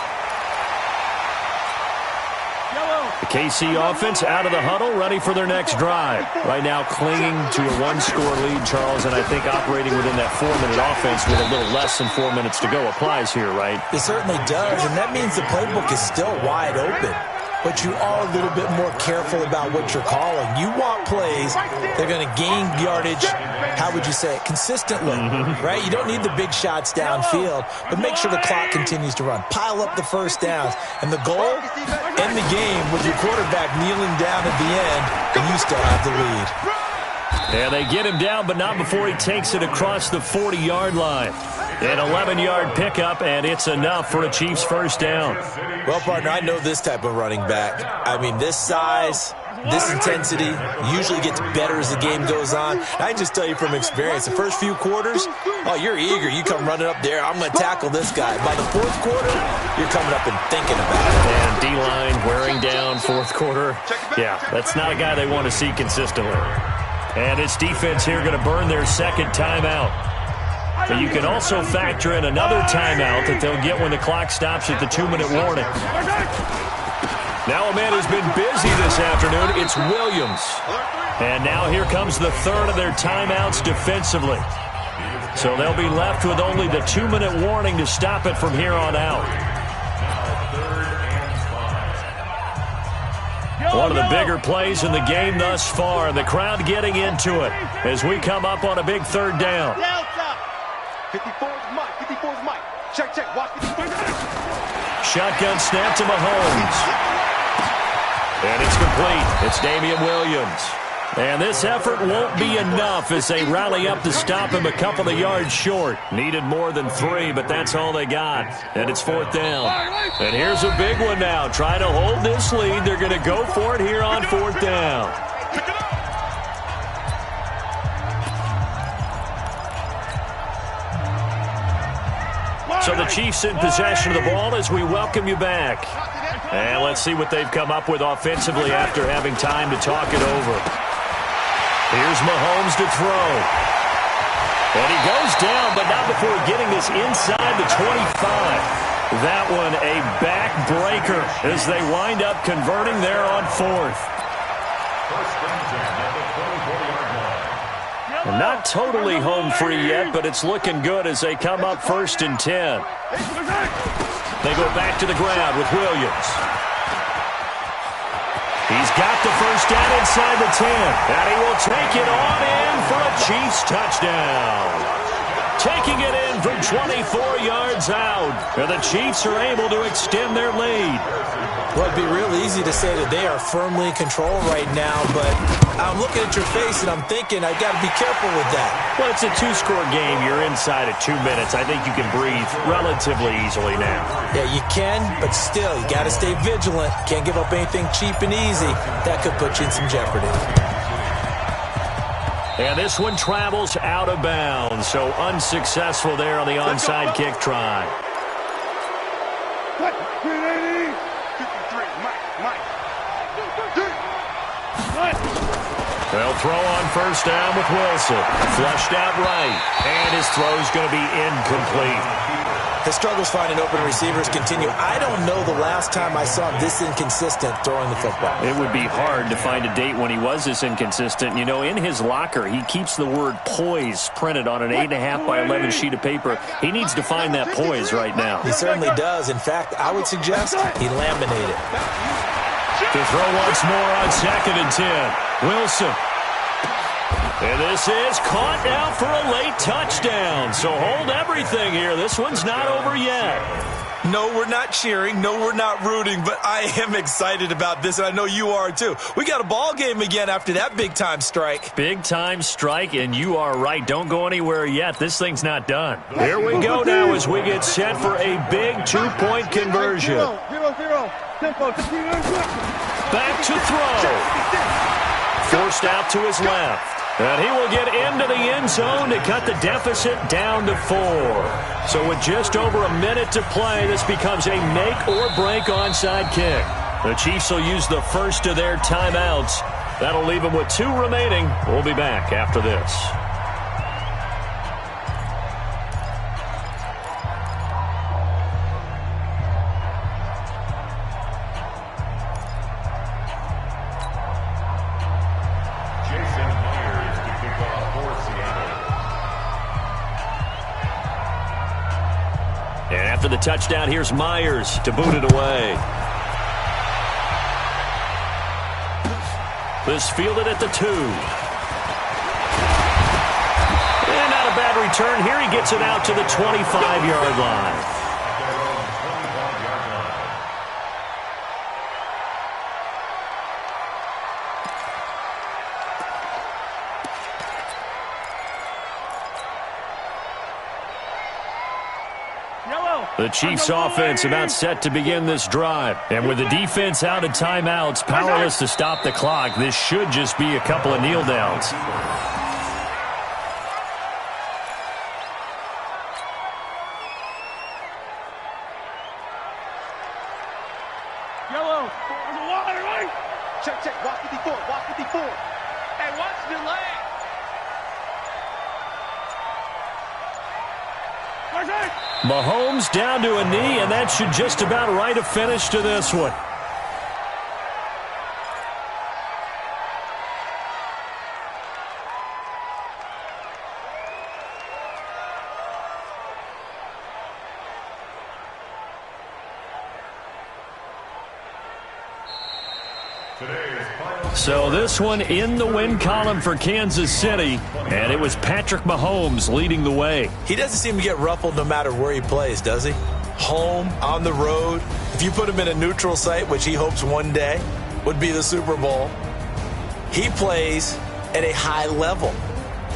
The KC offense out of the huddle, ready for their next drive. Right now clinging to a one-score lead, Charles, and I think operating within that 4-minute offense with a little less than 4 minutes to go applies here, right? It certainly does, and that means the playbook is still wide open. But you are a little bit more careful about what you're calling. You want plays that are going to gain yardage, how would you say it, consistently, right? You don't need the big shots downfield, but make sure the clock continues to run. Pile up the first downs. And the goal, end the game with your quarterback kneeling down at the end, and you still have the lead. Yeah, they get him down, but not before he takes it across the 40-yard line. An 11-yard pickup, and it's enough for a Chiefs first down. Well, partner, I know this type of running back. I mean, this size, this intensity usually gets better as the game goes on. I can just tell you from experience, the first few quarters, oh, you're eager. You come running up there, I'm going to tackle this guy. By the fourth quarter, you're coming up and thinking about it. And D-line wearing down fourth quarter. Yeah, that's not a guy they want to see consistently. And this defense here going to burn their second timeout. But you can also factor in another timeout that they'll get when the clock stops at the 2-minute warning. Now a man who's been busy this afternoon, it's Williams. And now here comes the third of their timeouts defensively. So they'll be left with only the 2-minute warning to stop it from here on out. One of the bigger plays in the game thus far. The crowd getting into it as we come up on a big third down. 54's Mike. 54's Mike. Check. Watch 54. Shotgun snap to Mahomes. And it's complete. It's Damian Williams. And this effort won't be enough as they rally up to stop him a couple of yards short. Needed more than 3, but that's all they got. And it's fourth down. And here's a big one now. Trying to hold this lead. They're going to go for it here on fourth down. So the Chiefs in possession of the ball as we welcome you back. And let's see what they've come up with offensively after having time to talk it over. Here's Mahomes to throw. And he goes down, but not before getting this inside the 25. That one a backbreaker as they wind up converting there on fourth. And not totally home free yet, but it's looking good as they come up 1st and 10. They go back to the ground with Williams. He's got the first down inside the 10. And he will take it on in for a Chiefs touchdown. Taking it in from 24 yards out. And the Chiefs are able to extend their lead. Well, it'd be real easy to say that they are firmly in control right now, but I'm looking at your face and I'm thinking I've got to be careful with that. Well, it's a 2-score game. You're inside at 2 minutes. I think you can breathe relatively easily now. Yeah, you can, but still, you got to stay vigilant. Can't give up anything cheap and easy. That could put you in some jeopardy. And this one travels out of bounds, so unsuccessful there on the onside kick try. They'll throw on first down with Wilson. Flushed out right. And his throw's going to be incomplete. His struggles finding open receivers continue. I don't know the last time I saw him this inconsistent throwing the football. It would be hard to find a date when he was this inconsistent. You know, in his locker, he keeps the word poise printed on an 8.5 by 11 sheet of paper. He needs to find that poise right now. He certainly does. In fact, I would suggest he laminated it. To throw once more on 2nd and 10. Wilson. And this is caught now for a late touchdown. So hold everything here. This one's not over yet. No, we're not cheering. No, we're not rooting. But I am excited about this, and I know you are too. We got a ball game again after that big-time strike. Big-time strike, and you are right. Don't go anywhere yet. This thing's not done. Here we go now as we get set for a big 2-point conversion. Back to throw. Forced out to his left. And he will get into the end zone to cut the deficit down to 4. So with just over a minute to play, this becomes a make-or-break onside kick. The Chiefs will use the first of their timeouts. That'll leave them with 2 remaining. We'll be back after this. And after the touchdown, here's Myers to boot it away. This fielded at the 2. And not a bad return. Here he gets it out to the 25-yard line. The Chiefs offense about set to begin this drive. And with the defense out of timeouts, powerless to stop the clock, this should just be a couple of kneel downs. Yellow. There's a water, right? Check. Walk 54. Hey, watch the leg. Mahomes down to a knee, and that should just about write a finish to this one. So this one in the win column for Kansas City, and it was Patrick Mahomes leading the way. He doesn't seem to get ruffled no matter where he plays, does he? Home, on the road. If you put him in a neutral site, which he hopes one day would be the Super Bowl, he plays at a high level.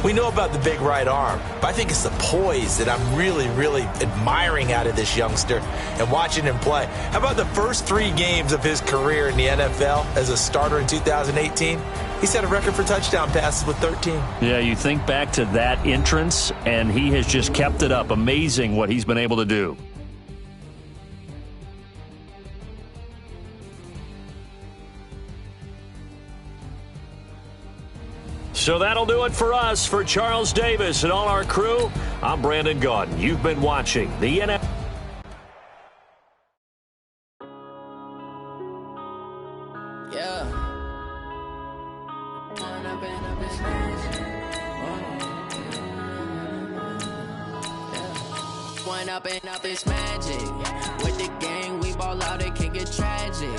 We know about the big right arm, but I think it's the poise that I'm really, really admiring out of this youngster and watching him play. How about the first 3 games of his career in the NFL as a starter in 2018? He set a record for touchdown passes with 13. Yeah, you think back to that entrance, and he has just kept it up. Amazing what he's been able to do. So that'll do it for us. For Charles Davis and all our crew, I'm Brandon Gaudin. You've been watching the NFL. Yeah. One up and up is magic. With the gang, we ball out, it can get tragic.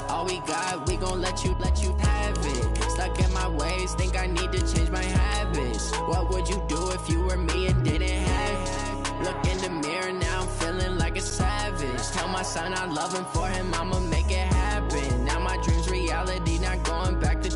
All we got, we gon' let you have it. Stuck in my ways, think I need to change my habits. What would you do if you were me and didn't have it? Look in the mirror, now I'm feeling like a savage. Tell my son I love him, for him I'ma make it happen. Now my dream's reality, not going back to.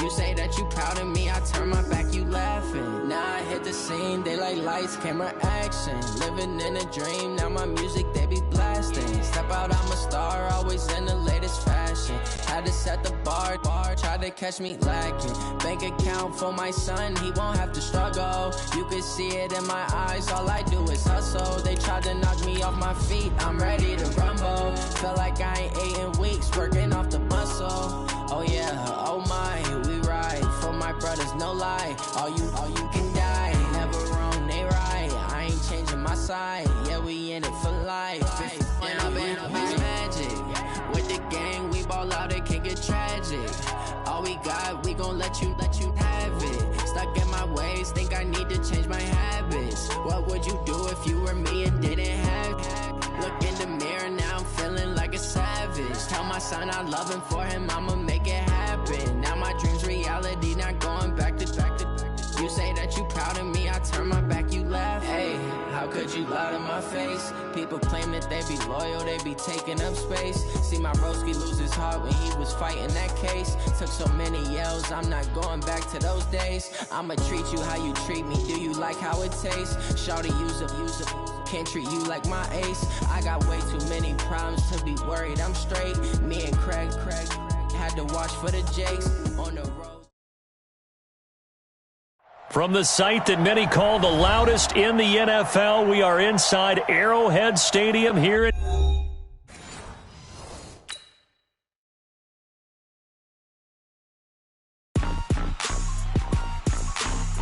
You say that you proud of me, I turn my back, you laughing. Now I hit the scene, they like lights, camera, action. Living in a dream, now my music, they be blasting. Step out, I'm a star, always in the latest fashion. Had to set the bar, try to catch me lacking. Bank account for my son, he won't have to struggle. You can see it in my eyes, all I do is hustle. They tried to knock me off my feet, I'm ready to rumble. Feel like I ain't ate in weeks, working off the muscle. Oh yeah, oh my, we ride for my brothers, no lie. All you can die, never wrong, they right. I ain't changing my side, yeah we let you have it. Stuck in my ways, think I need to change my habits. What would you do if you were me and didn't have it? Look in the mirror, now I'm feeling like a savage. Tell my son I love him, for him I'ma make it happen. Now my dream's reality, not going back to. You say that you proud of me, I turn my back, you laugh. Hey, how could you lie to my face? People claim that they be loyal, they be taking up space. See my broski lose his heart when he was fighting that case. Took so many yells, I'm not going back to those days. I'ma treat you how you treat me, do you like how it tastes? Shawty, use up, can't treat you like my ace. I got way too many problems to be worried, I'm straight. Me and Craig had to watch for the Jakes on the road. From the site that many call the loudest in the NFL, we are inside Arrowhead Stadium here at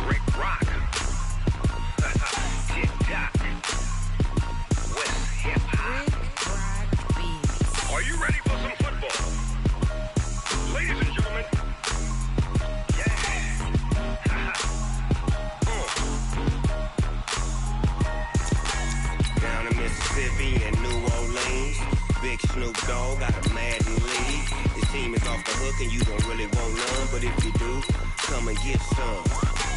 Rick Rock. Tick-tock. West hip-hop. Are you ready for some football? Ladies and gentlemen. Down in Mississippi and New Orleans, Big Snoop Dogg got a Madden lead. His team is off the hook and you don't really want none, but if you do, come and get some.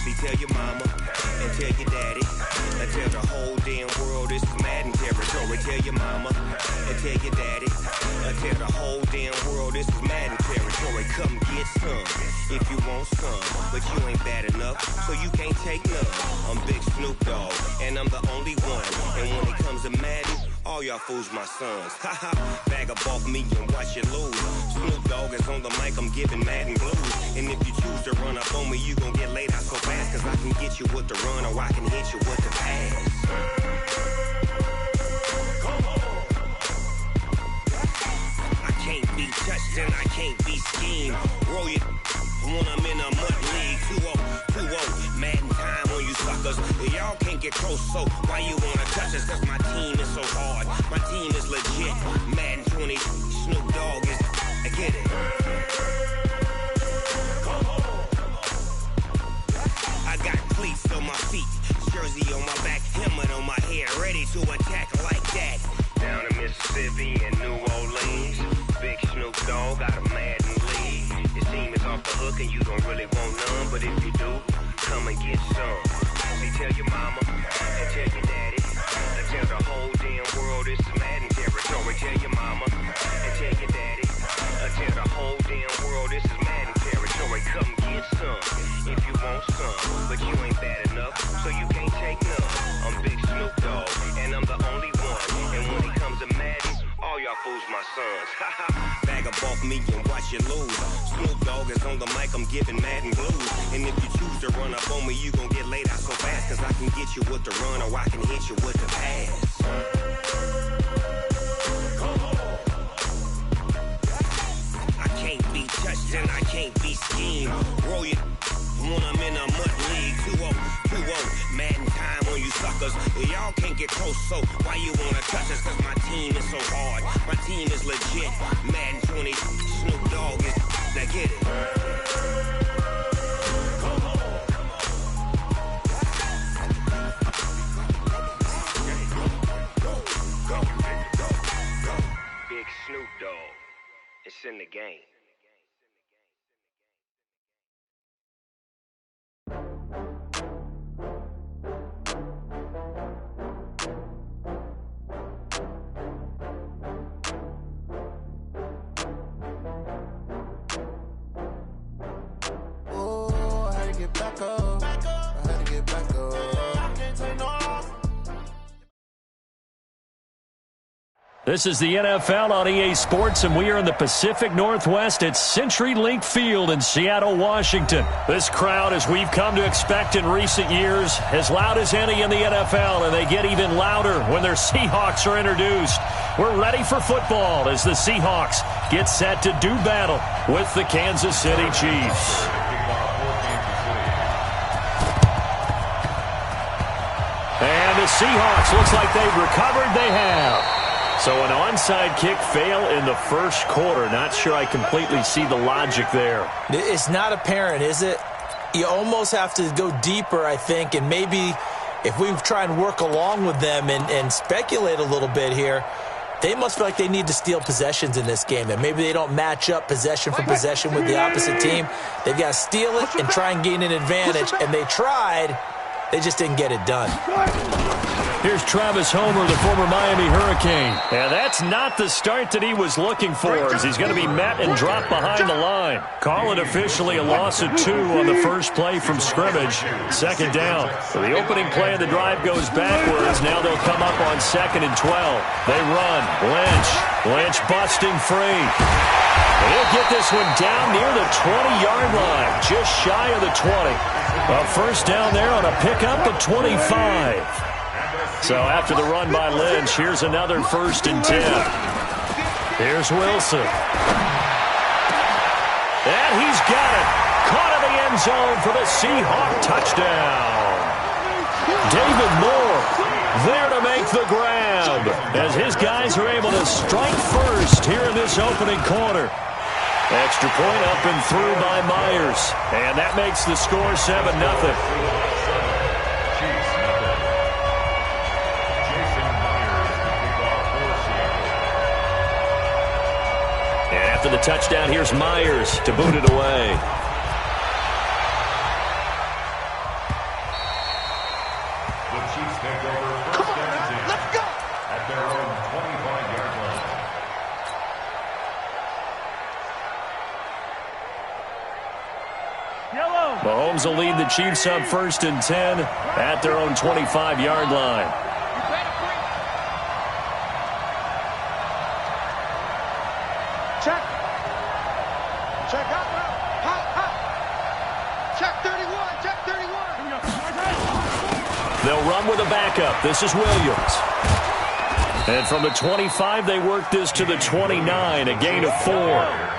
See, tell your mama and tell your daddy and tell the whole damn world this is Madden territory. Tell your mama and tell your daddy and tell the whole damn world this is Madden territory. Come get some if you want some, but you ain't bad enough, so you can't take none. I'm Big Snoop Dogg and I'm the only one, and when it comes to Madden, all y'all fools my sons. Haha, bag up off me and watch you lose. Snoop Dogg is on the mic, I'm giving Madden blues. And if you choose to run up on me, you gon' get laid out so fast, cause I can get you with the run or I can hit you with the pass. I can't be touched and I can't be schemed. Roll you when I'm in a mud league. 2-0, Madden time on you suckers. Y'all can't get close, so why you wanna touch us? Cause my team is so hard, my team is legit. Madden 20, Snoop Dogg is, I get it. I got cleats on my feet, jersey on my back, helmet on my head, ready to attack like that. Down in Mississippi and New Orleans, Big Snoop Dogg got a Madden lead. His team is off the hook and you don't really want none, but if you do, come and get some. See, tell your mama and tell your daddy and tell the whole damn world this is Madden territory. Tell your mama and tell your daddy and tell the whole damn world this is Madden territory. Come get some if you want some, but you ain't bad enough, so you can't take none. I'm Big Snoop Dogg and I'm the only one, and when it comes to Madden, all y'all fools my sons. Bag up off me and watch you lose. Snoop Dogg is on the mic, I'm giving Madden blues. And if you choose to run up on me, you gon' get laid out so fast, cause I can get you with the run or I can hit you with the pass. I can't be touched and I can't be schemed. Roll you when I'm in a mud league. 2-0, Madden time on you suckers. Y'all can't get close, so why you wanna touch us? Cause my team is so hard, my team is legit. Madden 20, Snoop Dogg is, now get it. Big Snoop Dogg, it's in the game. This is the NFL on EA Sports, and we are in the Pacific Northwest at CenturyLink Field in Seattle, Washington. This crowd, as we've come to expect in recent years, as loud as any in the NFL, and they get even louder when their Seahawks are introduced. We're ready for football as the Seahawks get set to do battle with the Kansas City Chiefs. And the Seahawks, looks like they've recovered. They have. So an onside kick fail in the first quarter. Not sure I completely see the logic there. It's not apparent, is it? You almost have to go deeper, I think, and maybe if we try and work along with them and speculate a little bit here, they must feel like they need to steal possessions in this game, and maybe they don't match up possession for possession with the opposite team. They've got to steal it and try and gain an advantage, and they tried. They just didn't get it done. Here's Travis Homer, the former Miami Hurricane. And that's not the start that he was looking for, as he's going to be met and dropped behind the line. Call it officially a loss of 2 on the first play from scrimmage. Second down. So the opening play of the drive goes backwards. Now they'll come up on 2nd and 12. They run. Lynch busting free. He'll get this one down near the 20-yard line, just shy of the 20. A first down there on a pickup of 25. So after the run by Lynch, here's another 1st and 10. Here's Wilson. And he's got it. Caught in the end zone for the Seahawk touchdown. David Moore there to make the grab, as his guys are able to strike first here in this opening quarter. Extra point up and through by Myers. And that makes the score 7-0. And after the touchdown, here's Myers to boot it away. The Chiefs take over first and 10 at their own 25-yard line. Mahomes will lead the Chiefs up 1st and 10 at their own 25-yard line. Check. Check out. Check 31. Check 31. They'll run with a backup. This is Williams. And from the 25, they work this to the 29, a gain of 4.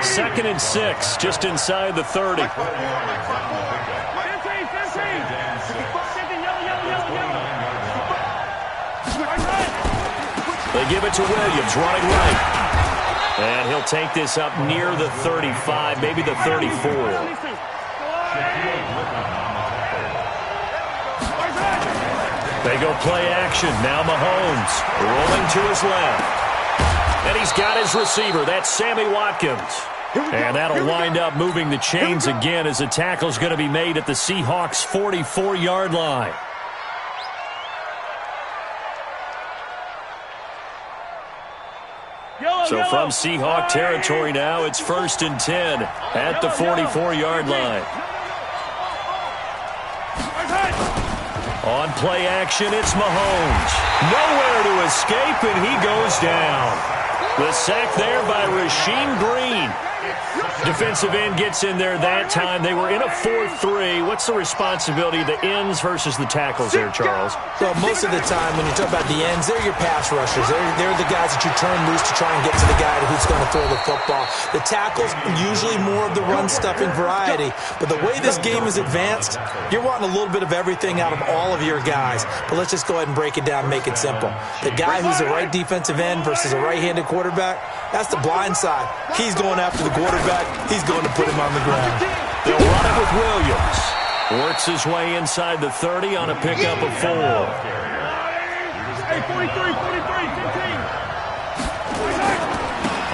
2nd and 6, just inside the 30. They give it to Williams, running right. And he'll take this up near the 35, maybe the 34. They go play action. Now Mahomes rolling to his left. And he's got his receiver. That's Sammy Watkins. And that'll wind up moving the chains again as the tackle's going to be made at the Seahawks' 44-yard line. So from Seahawk territory now, it's 1st and 10 at the 44-yard line. On play action, it's Mahomes. Nowhere to escape, and he goes down. The sack there by Rasheem Green. Defensive end gets in there that time. They were in a 4-3. What's the responsibility of the ends versus the tackles there, Charles? Well, most of the time when you talk about the ends, they're your pass rushers. They're the guys that you turn loose to try and get to the guy who's going to throw the football. The tackles, usually more of the run-stuffing variety. But the way this game is advanced, you're wanting a little bit of everything out of all of your guys. But let's just go ahead and break it down and make it simple. The guy who's a right defensive end versus a right-handed quarterback, that's the blind side. He's going after the quarterback. He's going to put him on the ground. They'll run it with Williams. Works his way inside the 30 on a pickup of 4. Hey, 43, 15.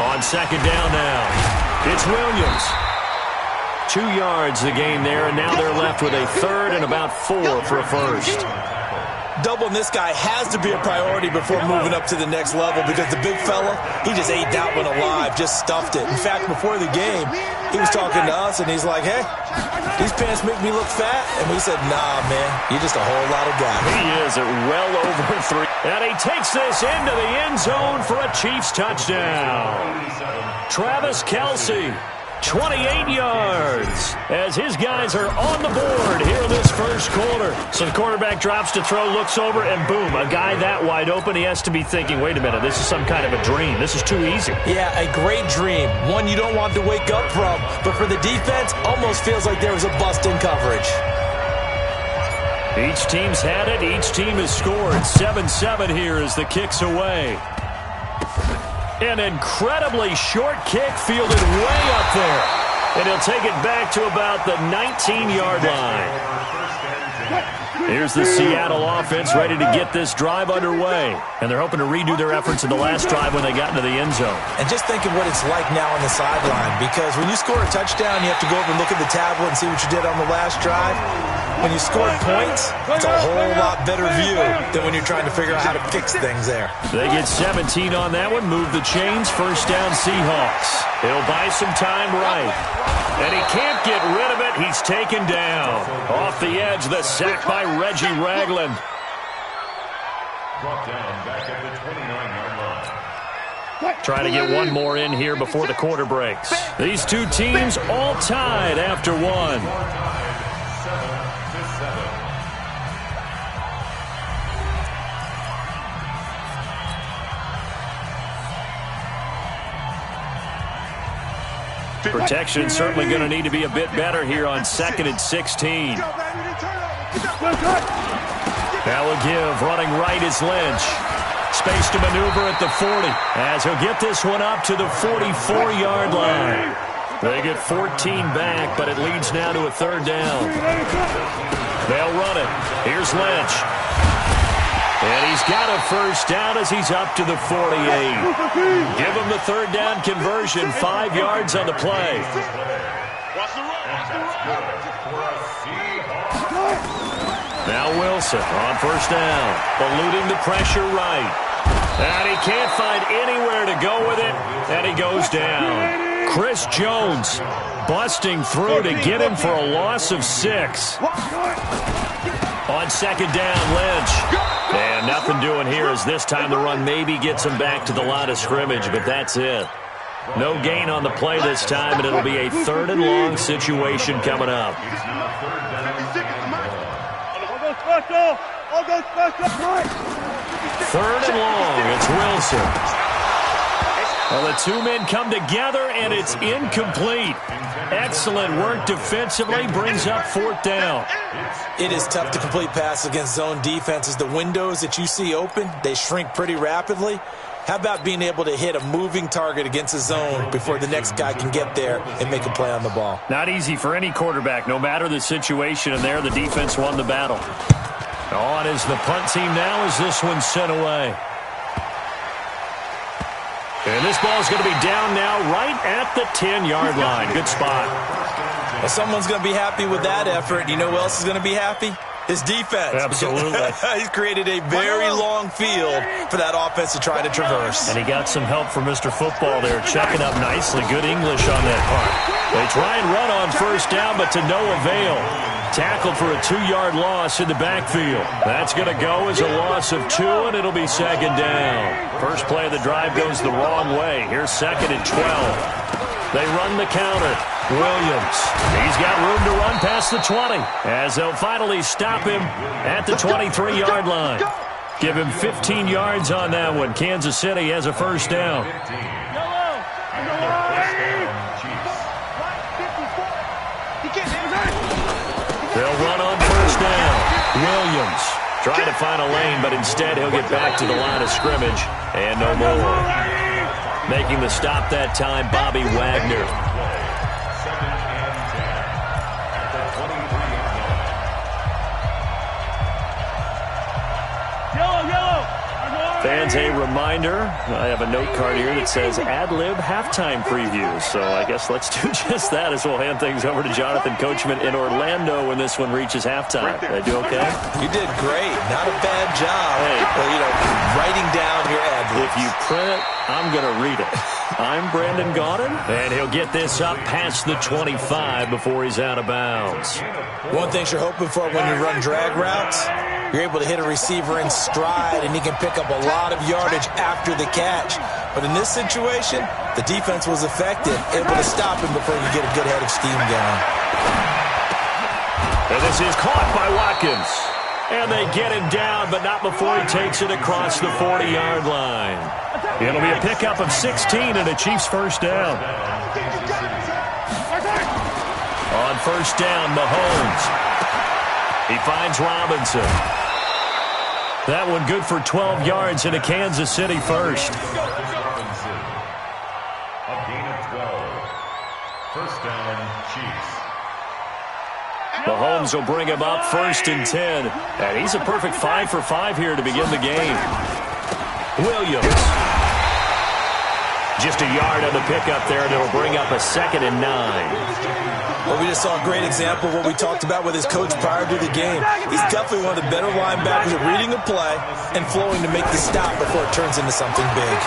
On 2nd down now, it's Williams. 2 yards the gain there, and now they're left with a 3rd and about 4 for a first. Doubling this guy has to be a priority before moving up to the next level, because the big fella, he just ate that one alive, just stuffed it. In fact, before the game, he was talking to us, and he's like, hey, these pants make me look fat. And we said, nah, man, you're just a whole lot of guy. He is at well over 3. And he takes this into the end zone for a Chiefs touchdown. Travis Kelce, 28 yards, as his guys are on the board here in this first quarter. So the quarterback drops to throw, looks over, and boom, a guy that wide open, he has to be thinking, wait a minute, this is some kind of a dream. This is too easy. Yeah, a great dream. One you don't want to wake up from. But for the defense, almost feels like there was a bust in coverage. Each team's had it. Each team has scored. 7-7 here as the kick's away. An incredibly short kick fielded way up there. And he'll take it back to about the 19-yard line. Here's the Seattle offense ready to get this drive underway. And they're hoping to redo their efforts in the last drive when they got into the end zone. And just think of what it's like now on the sideline, because when you score a touchdown, you have to go over and look at the tablet and see what you did on the last drive. When you score points, it's a whole lot better view than when you're trying to figure out how to fix things there. They get 17 on that one, move the chains, first down Seahawks. He'll buy some time right. And he can't get rid of it. He's taken down. Off the edge, the sack by Reggie Ragland. Brought down back at the 29-yard line. Trying to get one more in here before the quarter breaks. These two teams all tied after one. 7-7. Protection certainly going to need to be a bit better here on 2nd and 16. That will give. Running right is Lynch. Space to maneuver at the 40 as he'll get this one up to the 44-yard line. They get 14 back, but it leads now to a third down. They'll run it. Here's Lynch. And he's got a first down as he's up to the 48. Give him the third down conversion, 5 yards on the play. Now Wilson on first down, eluding the pressure right. And he can't find anywhere to go with it, and he goes down. Chris Jones busting through to get him for a loss of 6. On second down, Lynch. And nothing doing here as this time the run maybe gets him back to the line of scrimmage, but that's it. No gain on the play this time, and it'll be a 3rd and long situation coming up. 3rd and long, it's Wilson. Well, the two men come together, and it's incomplete. Excellent work defensively, brings up 4th down. It is tough to complete passes against zone defenses. The windows that you see open, they shrink pretty rapidly. How about being able to hit a moving target against a zone before the next guy can get there and make a play on the ball? Not easy for any quarterback, no matter the situation, and there the defense won the battle. On is the punt team now as this one's sent away. And this ball is going to be down now right at the 10-yard line. Good spot. Well, someone's going to be happy with that effort. You know who else is going to be happy? His defense. Absolutely. He's created a very long field for that offense to try to traverse. And he got some help from Mr. Football there, checking up nicely. Good English on that punt. They try and run on first down, but to no avail. Tackled for a 2-yard loss in the backfield. That's going to go as a loss of 2, and it'll be second down. First play of the drive goes the wrong way. Here's 2nd and 12. They run the counter. Williams. He's got room to run past the 20 as they'll finally stop him at the 23-yard line. Give him 15 yards on that one. Kansas City has a first down. They'll run on first down. Williams trying to find a lane, but instead he'll get back to the line of scrimmage. And no more. Making the stop that time, Bobby Wagner. Fans, a reminder, I have a note card here that says ad-lib halftime preview. So I guess let's do just that as we'll hand things over to Jonathan Coachman in Orlando when this one reaches halftime. Did I do okay? You did great. Not a bad job. Hey. Well, you know, writing down your ad-libs. If you print it, I'm going to read it. I'm Brandon Gaudin, and he'll get this up past the 25 before he's out of bounds. One thing you're hoping for when you run drag routes, you're able to hit a receiver in stride, and he can pick up a lot of yardage after the catch. But in this situation, the defense was effective, able to stop him before you get a good head of steam going. And this is caught by Watkins. And they get him down, but not before he takes it across the 40-yard line. It'll be a pickup of 16 and a Chiefs first down. On first down, Mahomes. He finds Robinson. That one good for 12 yards in a Kansas City first. Robinson. A gain of 12. First down, Chiefs. Mahomes will bring him up 1st and 10. And he's a perfect 5 for 5 here to begin the game. Williams. Just a yard on the pickup there, and it'll bring up a 2nd and 9. Well, we just saw a great example of what we talked about with his coach prior to the game. He's definitely one of the better linebackers at reading a play and flowing to make the stop before it turns into something big.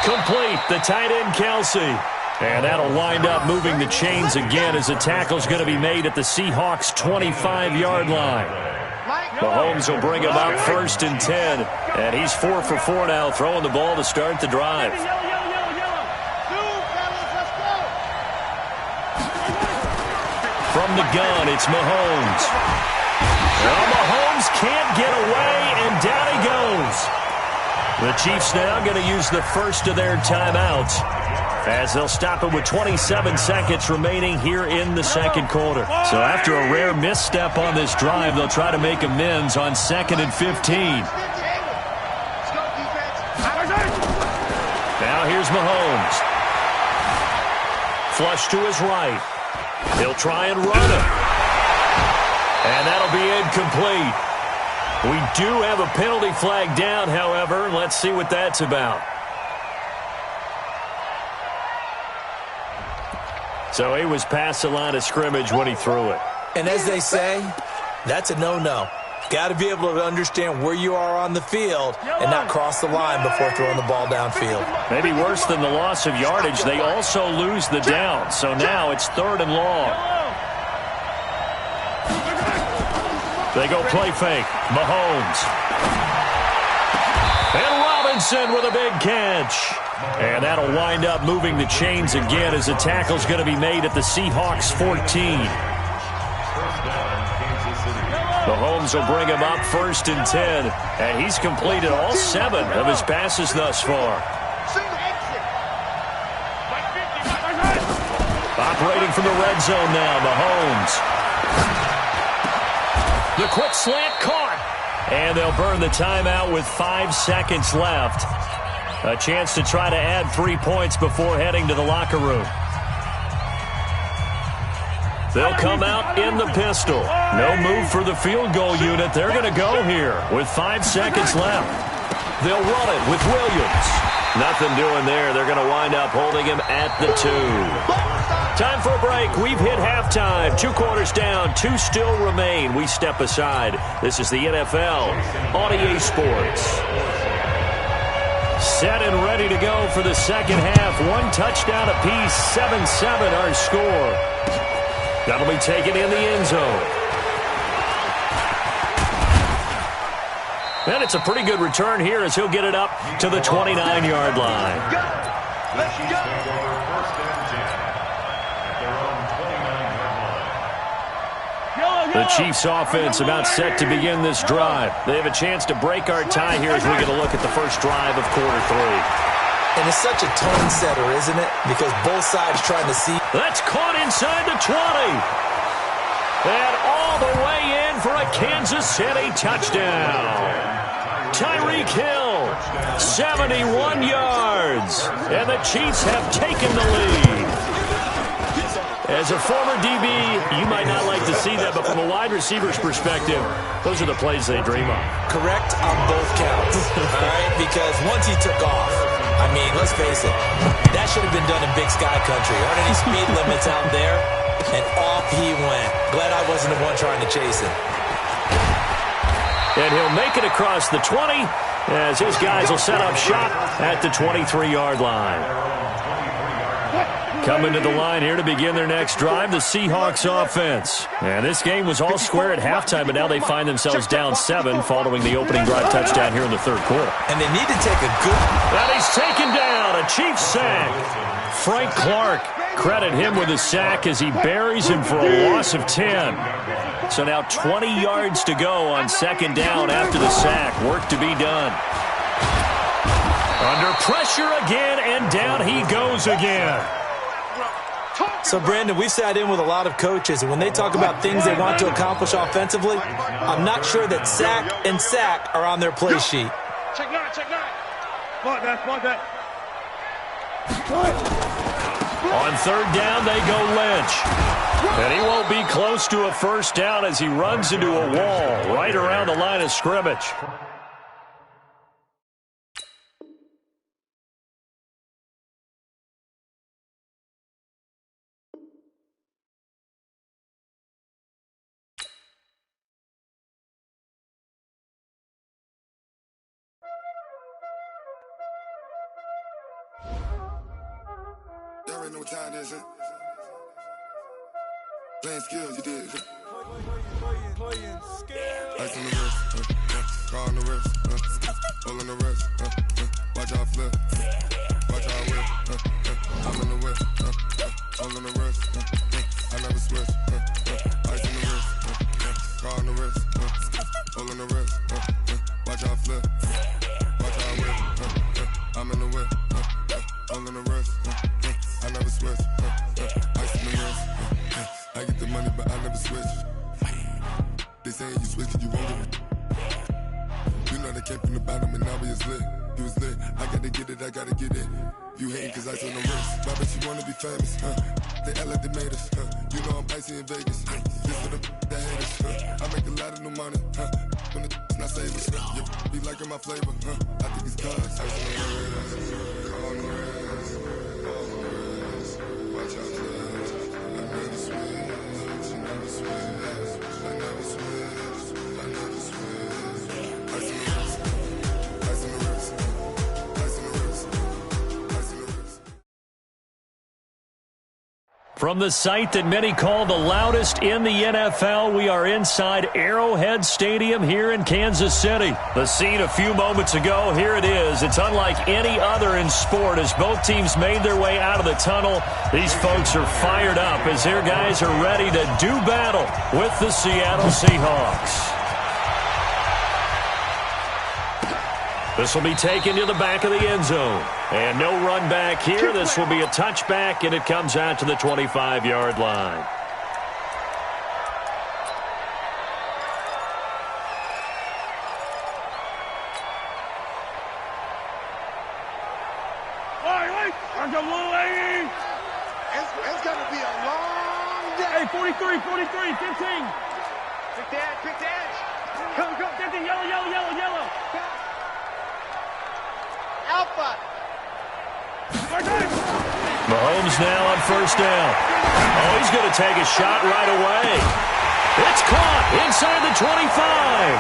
Complete, the tight end, Kelsey. And that'll wind up moving the chains again as the tackle's going to be made at the Seahawks' 25-yard line. Mahomes will bring him up 1st and 10. And he's 4 for 4 now, throwing the ball to start the drive. From the gun, it's Mahomes. Well, Mahomes can't get away, and down he goes. The Chiefs now going to use the first of their timeouts as they'll stop it with 27 seconds remaining here in the second quarter. So after a rare misstep on this drive, they'll try to make amends on 2nd and 15. Now here's Mahomes. Flush to his right. He'll try and run it. And that'll be incomplete. We do have a penalty flag down, however. Let's see what that's about. So he was past the line of scrimmage when he threw it. And as they say, that's a no-no. Got to be able to understand where you are on the field and not cross the line before throwing the ball downfield. Maybe worse than the loss of yardage, they also lose the down. So now it's 3rd and long. They go play fake. Mahomes. And Robinson with a big catch. And that'll wind up moving the chains again as the tackle's going to be made at the Seahawks' 14. Mahomes will bring him up 1st and 10. And he's completed all 7 of his passes thus far. Operating from the red zone now, Mahomes. The quick slant caught. And they'll burn the timeout with 5 seconds left. A chance to try to add 3 points before heading to the locker room. They'll come out in the pistol. No move for the field goal unit. They're going to go here with 5 seconds left. They'll run it with Williams. Nothing doing there. They're going to wind up holding him at the 2. Time for a break. We've hit halftime. 2 quarters down. 2 still remain. We step aside. This is the NFL on EA Sports. Set and ready to go for the second half. 1 touchdown apiece. 7-7 our score. That'll be taken in the end zone. And it's a pretty good return here as he'll get it up to the 29-yard line. Let's go. The Chiefs offense about set to begin this drive. They have a chance to break our tie here as we get a look at the first drive of quarter 3. And it's such a tone setter, isn't it? Because both sides trying to see. That's caught inside the 20. And all the way in for a Kansas City touchdown. Tyreek Hill, 71 yards. And the Chiefs have taken the lead. As a former DB, you might not like to see that, but from a wide receiver's perspective, those are the plays they dream of. Correct on both counts, all right? Because once he took off, I mean, let's face it, that should have been done in Big Sky Country. Aren't any speed limits out there? And off he went. Glad I wasn't the one trying to chase him. And he'll make it across the 20 as his guys will set up shop at the 23-yard line. Coming to the line here to begin their next drive, the Seahawks offense. And this game was all square at halftime, but now they find themselves down 7 following the opening drive touchdown here in the third quarter. And they need to take a good... And he's taken down, a Chiefs sack. Frank Clark, credit him with a sack as he buries him for a loss of 10. So now 20 yards to go on second down after the sack. Work to be done. Under pressure again, and down he goes again. So, Brandon, we've sat in with a lot of coaches, and when they talk about things they want to accomplish offensively, I'm not sure that sack and sack are on their play sheet. Check nine, check nine. Block that. On third down, they go Lynch. And he won't be close to a first down as he runs into a wall right around the line of scrimmage. Y'all already know what time it is, huh? Playing skills, you did. Playing skills. Ice on the wrist, car on the wrist, hole on the wrist, watch out flip, watch out whip, I'm in the whip, hole on the wrist, I never switch, ice on the wrist, car on the wrist, hole on the wrist, watch out flip, watch out whip, I'm in the whip, hole on the wrist, I never switch, ice on the wrist, I get the money but I never switch. They saying you switch it, you won't get it. You know they came from the bottom and now we is lit. You was lit, I gotta get it, I gotta get it. You hating cause ice on the wrist. Why bet you wanna be famous, They act like they made us, You know I'm icy in Vegas, This for the that hate us, I make a lot of new money, When the not save us, yeah, be liking my flavor, I think it's cause ice on the wrist, car on the wrist, all on the wrist, watch out for us. I never switch, I never switch, I never switch, I never switch. Ice on the wrist, ice on the wrist, ice on the wrist, ice on the wrist. From the site that many call the loudest in the NFL, we are inside Arrowhead Stadium here in Kansas City. The scene a few moments ago, here it is. It's unlike any other in sport as both teams made their way out of the tunnel. These folks are fired up as their guys are ready to do battle with the Seattle Seahawks. This will be taken to the back of the end zone. And no run back here. This will be a touchback, and it comes out to the 25-yard line. It's going to be a long day. Hey, 43, 15. Pick the edge. Come, 50, yellow. Alpha. Mahomes now on first down. Oh, he's going to take a shot right away. It's caught inside the 25.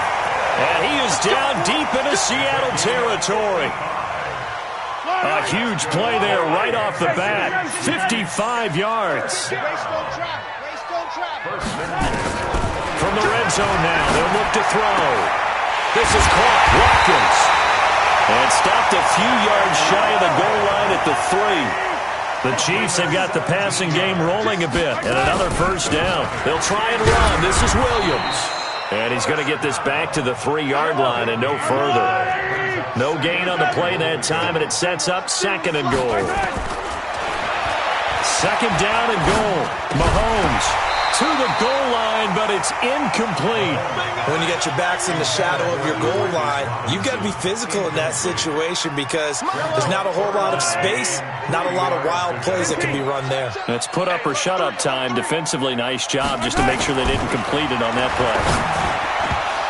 And he is down deep into Seattle territory. A huge play there right off the bat. 55 yards. From the red zone now, they'll look to throw. This is caught. Watkins. And stopped a few yards shy of the goal line at the 3. The Chiefs have got the passing game rolling a bit. And another first down. They'll try and run. This is Williams. And he's going to get this back to the 3-yard line and no further. No gain on the play that time, and it sets up second and goal. Second down and goal. Mahomes to the goal line, but it's incomplete. When you get your backs in the shadow of your goal line, you've got to be physical in that situation because there's not a whole lot of space, not a lot of wild plays that can be run there. That's put up or shut up time. Defensively, nice job just to make sure they didn't complete it on that play.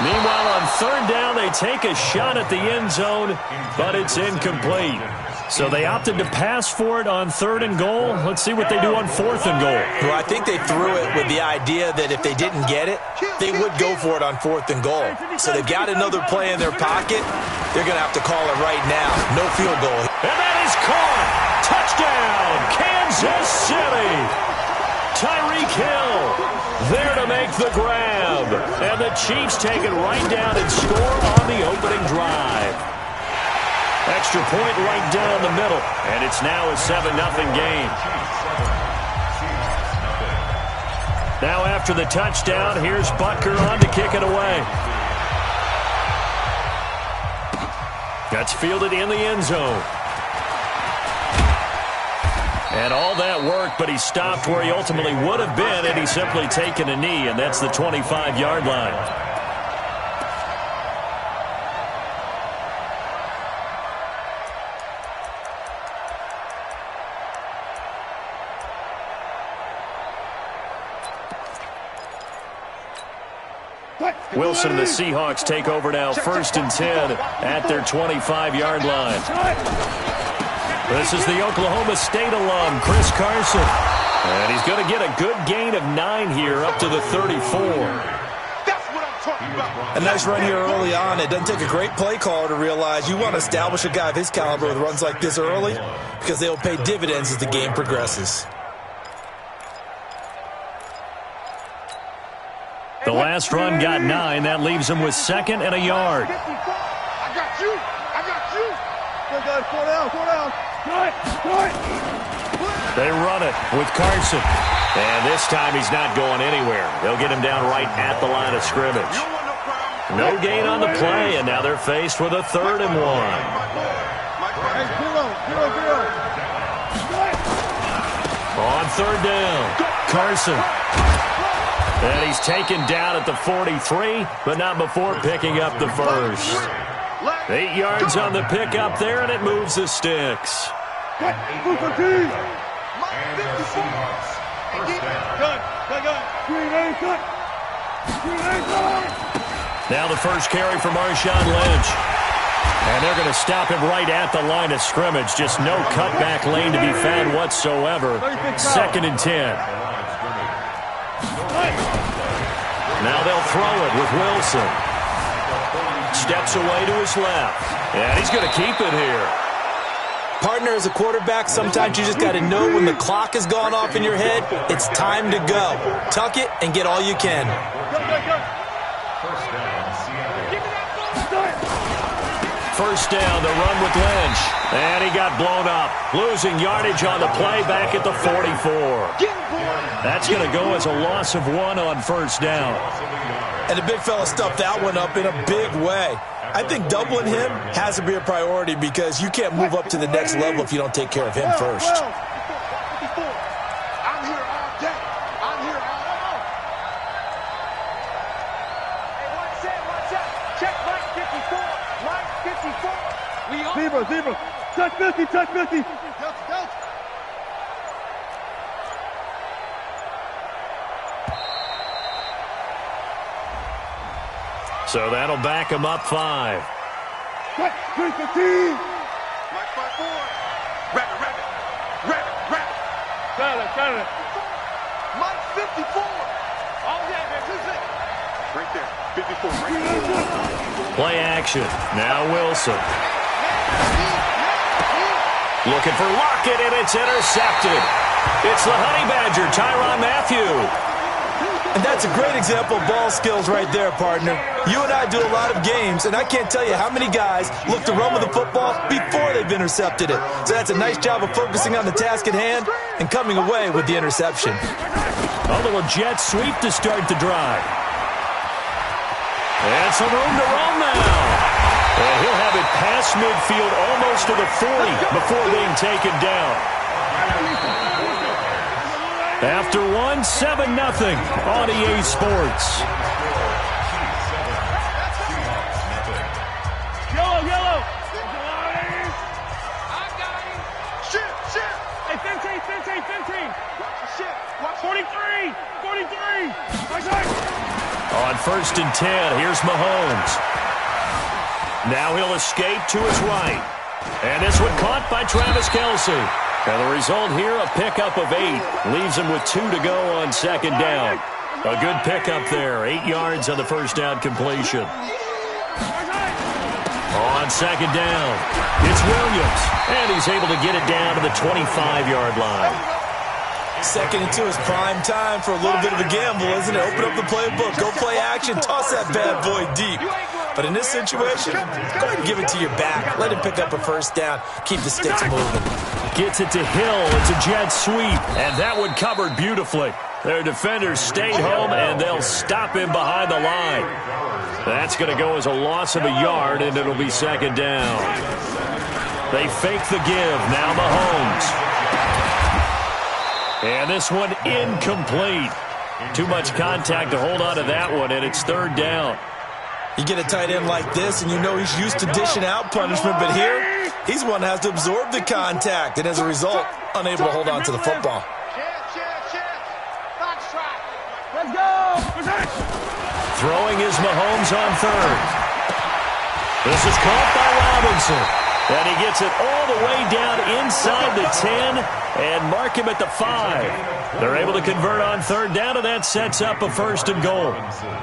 Meanwhile, on third down, they take a shot at the end zone, but it's incomplete. So they opted to pass for it on third and goal. Let's see what they do on fourth and goal. Well, I think they threw it with the idea that if they didn't get it, they would go for it on fourth and goal. So they've got another play in their pocket. They're going to have to call it right now. No field goal. And that is caught. Touchdown, Kansas City. Tyreek Hill there to make the grab. And the Chiefs take it right down and score on the opening drive. Extra point right down the middle. And it's now a 7-0 game. Now after the touchdown, here's Butker on to kick it away. That's fielded in the end zone. And all that work, but he stopped where he ultimately would have been had he simply taken a knee, and that's the 25-yard line. Wilson and the Seahawks take over now, 1st and 10 at their 25-yard line. This is the Oklahoma State alum, Chris Carson. And he's going to get a good gain of 9 here up to the 34. That's what I'm talking about. A nice run here early on. It doesn't take a great play caller to realize you want to establish a guy of his caliber with runs like this early because they will pay dividends as the game progresses. The last run got 9. That leaves him with 2nd and a yard. I got you. I got you. Go, slow down, slow down. They run it with Carson. And this time he's not going anywhere. They'll get him down right at the line of scrimmage. No gain on the play, and now they're faced with a 3rd and 1. Hey, 0. On 3rd down, Carson. And he's taken down at the 43, but not before picking up the first. 8 yards on the pickup there, and it moves the sticks. Now the first carry for Marshawn Lynch. And they're going to stop him right at the line of scrimmage. Just no cutback lane to be found whatsoever. 2nd and 10. Now they'll throw it with Wilson. Steps away to his left. And he's going to keep it here. Partner, as a quarterback, sometimes you just got to know when the clock has gone off in your head, it's time to go. Tuck it and get all you can. First down, the run with Lynch. And he got blown up. Losing yardage on the play back at the 44. That's going to go as a loss of 1 on 1st down. And the big fella stuffed that one up in a big way. I think doubling him has to be a priority because you can't move up to the next level if you don't take care of him first. I'm here all day. I'm here all day. Hey, watch out. Check Mike 54. Mike 54. Zebra. Touch 50, touch 50. So that'll back him up 5. Mike 54. Rabbit. Got it. Mike 54. Oh, yeah, man. Right there. 54. Right there. Play action. Now Wilson. Looking for Lockett, and it's intercepted. It's the Honey Badger, Tyrann Mathieu. And that's a great example of ball skills right there, partner. You and I do a lot of games, and I can't tell you how many guys look to run with the football before they've intercepted it. So that's a nice job of focusing on the task at hand and coming away with the interception. A little jet sweep to start the drive. And some room to roam now. And he'll have it past midfield almost to the 40 before being taken down. After 1, 7-0 on EA Sports. Yellow. I got him. Shit. Hey, 15. Watch the shit. Watch 43. On 1st and 10, here's Mahomes. Now he'll escape to his right. And this one caught by Travis Kelce. And the result here, a pickup of 8. Leaves him with 2 to go on 2nd down. A good pickup there. 8 yards on the first down completion. On 2nd down, it's Williams. And he's able to get it down to the 25-yard line. 2nd and 2 is prime time for a little bit of a gamble, isn't it? Open up the playbook, go play action, toss that bad boy deep. But in this situation, go ahead and give it to your back. Let him pick up a first down. Keep the sticks moving. Gets it to Hill. It's a jet sweep. And that one covered beautifully. Their defenders stayed home, and they'll stop him behind the line. That's going to go as a loss of a yard, and it'll be 2nd down. They fake the give. Now Mahomes. And this one incomplete. Too much contact to hold on to that one, and it's third down. You get a tight end like this, and you know he's used to dishing out punishment, but here, he's one that has to absorb the contact, and as a result, unable to hold on to the football. Let's go! Throwing is Mahomes on third. This is caught by Robinson. And he gets it all the way down inside the 10 and mark him at the 5. They're able to convert on third down, and that sets up a first and goal. Let's go.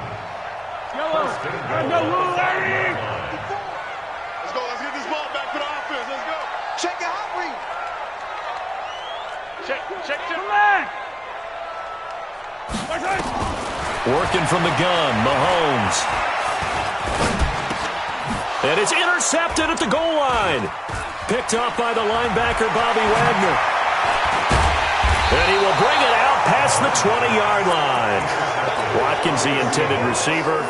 Let's get this ball back for the offense. Let's go. Check your hot read. Check. Come back. Working from the gun, Mahomes. And it's intercepted at the goal line. Picked off by the linebacker, Bobby Wagner. And he will bring it out past the 20-yard line. Watkins, the intended receiver.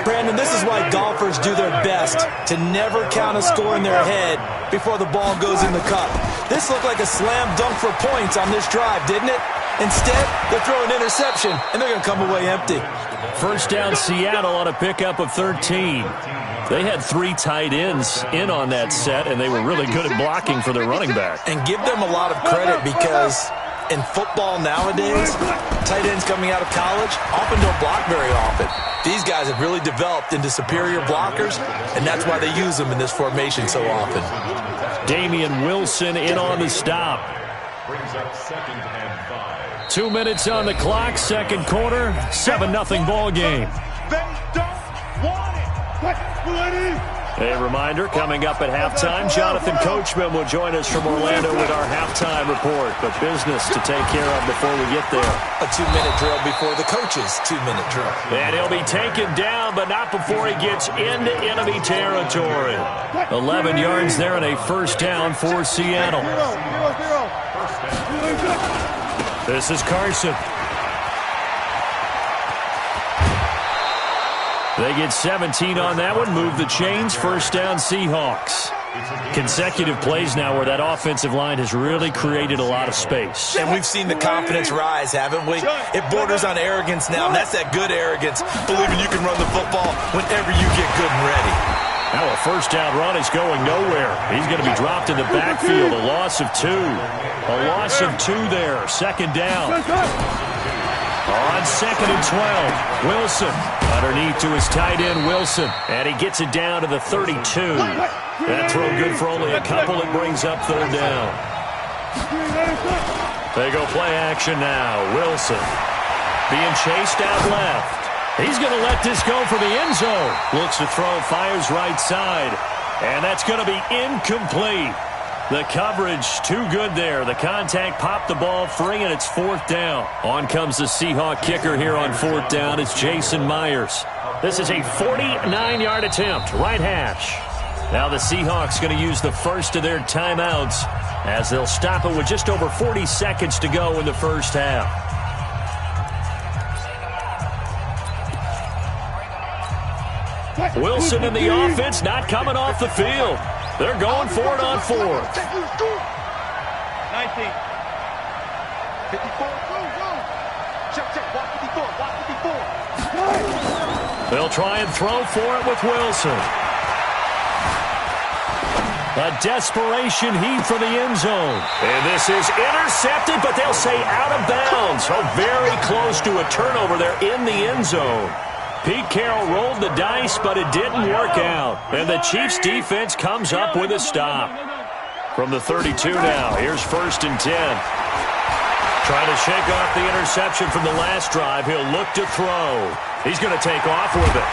Brandon, this is why golfers do their best to never count a score in their head before the ball goes in the cup. This looked like a slam dunk for points on this drive, didn't it? Instead, they'll throw an interception, and they're going to come away empty. First down, Seattle on a pickup of 13. They had 3 tight ends in on that set, and they were really good at blocking for their running back. And give them a lot of credit because in football nowadays, tight ends coming out of college often don't block very often. These guys have really developed into superior blockers, and that's why they use them in this formation so often. Damian Wilson in on the stop. Brings up 2nd and 5. 2 minutes on the clock, second quarter, 7-0 ball game. They don't want it. A reminder, coming up at halftime, Jonathan Coachman will join us from Orlando with our halftime report. But business to take care of before we get there. A 2-minute drill before the coach's 2-minute drill. And he'll be taken down, but not before he gets into enemy territory. 11 yards there and a first down for Seattle. This is Carson. They get 17 on that one, move the chains, first down Seahawks. Consecutive plays now where that offensive line has really created a lot of space. And we've seen the confidence rise, haven't we? It borders on arrogance now, and that's that good arrogance, believing you can run the football whenever you get good and ready. Now a first down run is going nowhere. He's going to be dropped in the backfield, a loss of 2. A loss of 2 there, second down. On 2nd and 12, Wilson underneath to his tight end, Wilson. And he gets it down to the 32. That throw good for only a couple. It brings up third down. They go play action now. Wilson being chased out left. He's going to let this go for the end zone. Looks to throw, fires right side. And that's going to be incomplete. The coverage too good there. The contact popped the ball free, and it's fourth down. On comes the Seahawk kicker here on fourth down. It's Jason Myers. This is a 49-yard attempt, right hash. Now the Seahawks going to use the first of their timeouts as they'll stop it with just over 40 seconds to go in the first half. Wilson in the offense, not coming off the field. They're going for it on fourth. 19. 54. Check. Walk 54. Walk 54. They'll try and throw for it with Wilson. A desperation heave for the end zone. And this is intercepted, but they'll say out of bounds. So very close to a turnover there in the end zone. Pete Carroll rolled the dice, but it didn't work out. And the Chiefs defense comes up with a stop. From the 32 now, here's 1st and 10. Trying to shake off the interception from the last drive. He'll look to throw. He's going to take off with it.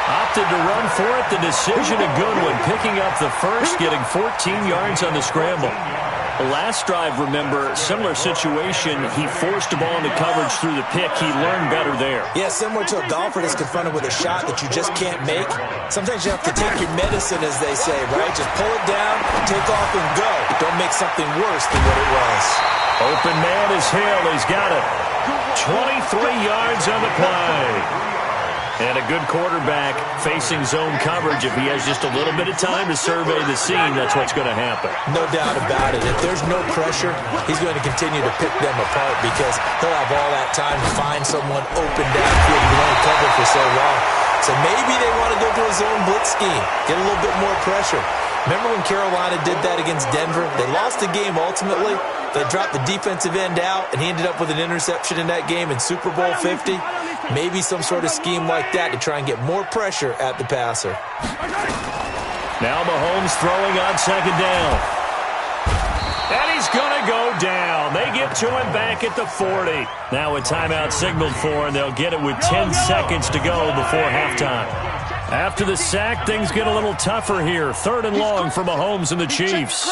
Opted to run for it. The decision a good one. Picking up the first, getting 14 yards on the scramble. The last drive, remember, similar situation. He forced the ball into coverage through the pick. He learned better there. Yeah, similar to a golfer that's confronted with a shot that you just can't make. Sometimes you have to take your medicine, as they say, right? Just pull it down, take off, and go. Don't make something worse than what it was. Open man is Hill. He's got it. 23 yards on the play. And a good quarterback facing zone coverage. If he has just a little bit of time to survey the scene, that's what's going to happen. No doubt about it. If there's no pressure, he's going to continue to pick them apart because he'll have all that time to find someone open downfield who can only cover for so long. So maybe they want to go to a zone blitz scheme, get a little bit more pressure. Remember when Carolina did that against Denver? They lost the game ultimately. They dropped the defensive end out, and he ended up with an interception in that game in Super Bowl 50. Maybe some sort of scheme like that to try and get more pressure at the passer. Now Mahomes throwing on second down. And he's going to go down. They get to him back at the 40. Now a timeout signaled for, and they'll get it with 10 seconds to go before halftime. After the sack, things get a little tougher here. 3rd and long for Mahomes and the Chiefs.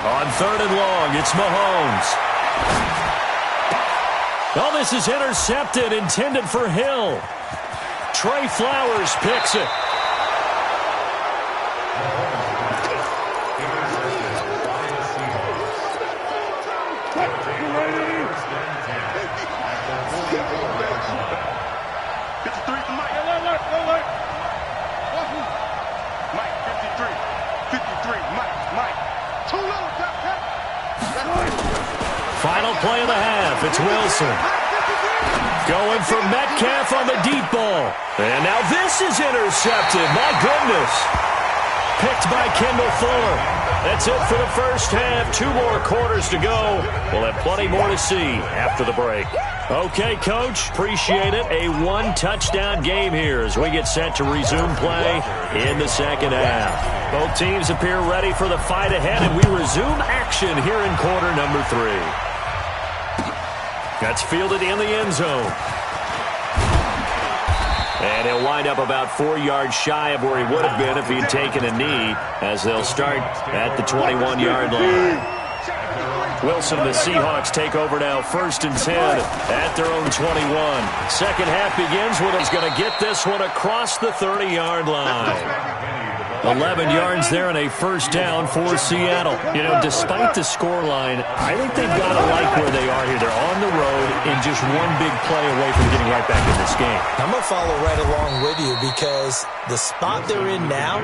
On 3rd and long, it's Mahomes. Oh, this is intercepted, intended for Hill. Trey Flowers picks it. Final play of the half. It's Wilson. Going for Metcalf on the deep ball. And now this is intercepted. My goodness. Picked by Kendall Fuller. That's it for the first half. 2 more quarters to go. We'll have plenty more to see after the break. Okay, Coach. Appreciate it. A 1-touchdown game here as we get set to resume play in the second half. Both teams appear ready for the fight ahead, and we resume action here in quarter number 3. That's fielded in the end zone. And he'll wind up about 4 yards shy of where he would have been if he'd taken a knee, as they'll start at the 21-yard line. Wilson and the Seahawks take over now, 1st and 10 at their own 21. Second half begins with he's going to get this one across the 30-yard line. 11 yards there and a first down for Seattle. You know, despite the scoreline, I think they've got to like where they are here. They're on the road and just one big play away from getting right back in this game. I'm going to follow right along with you because the spot they're in now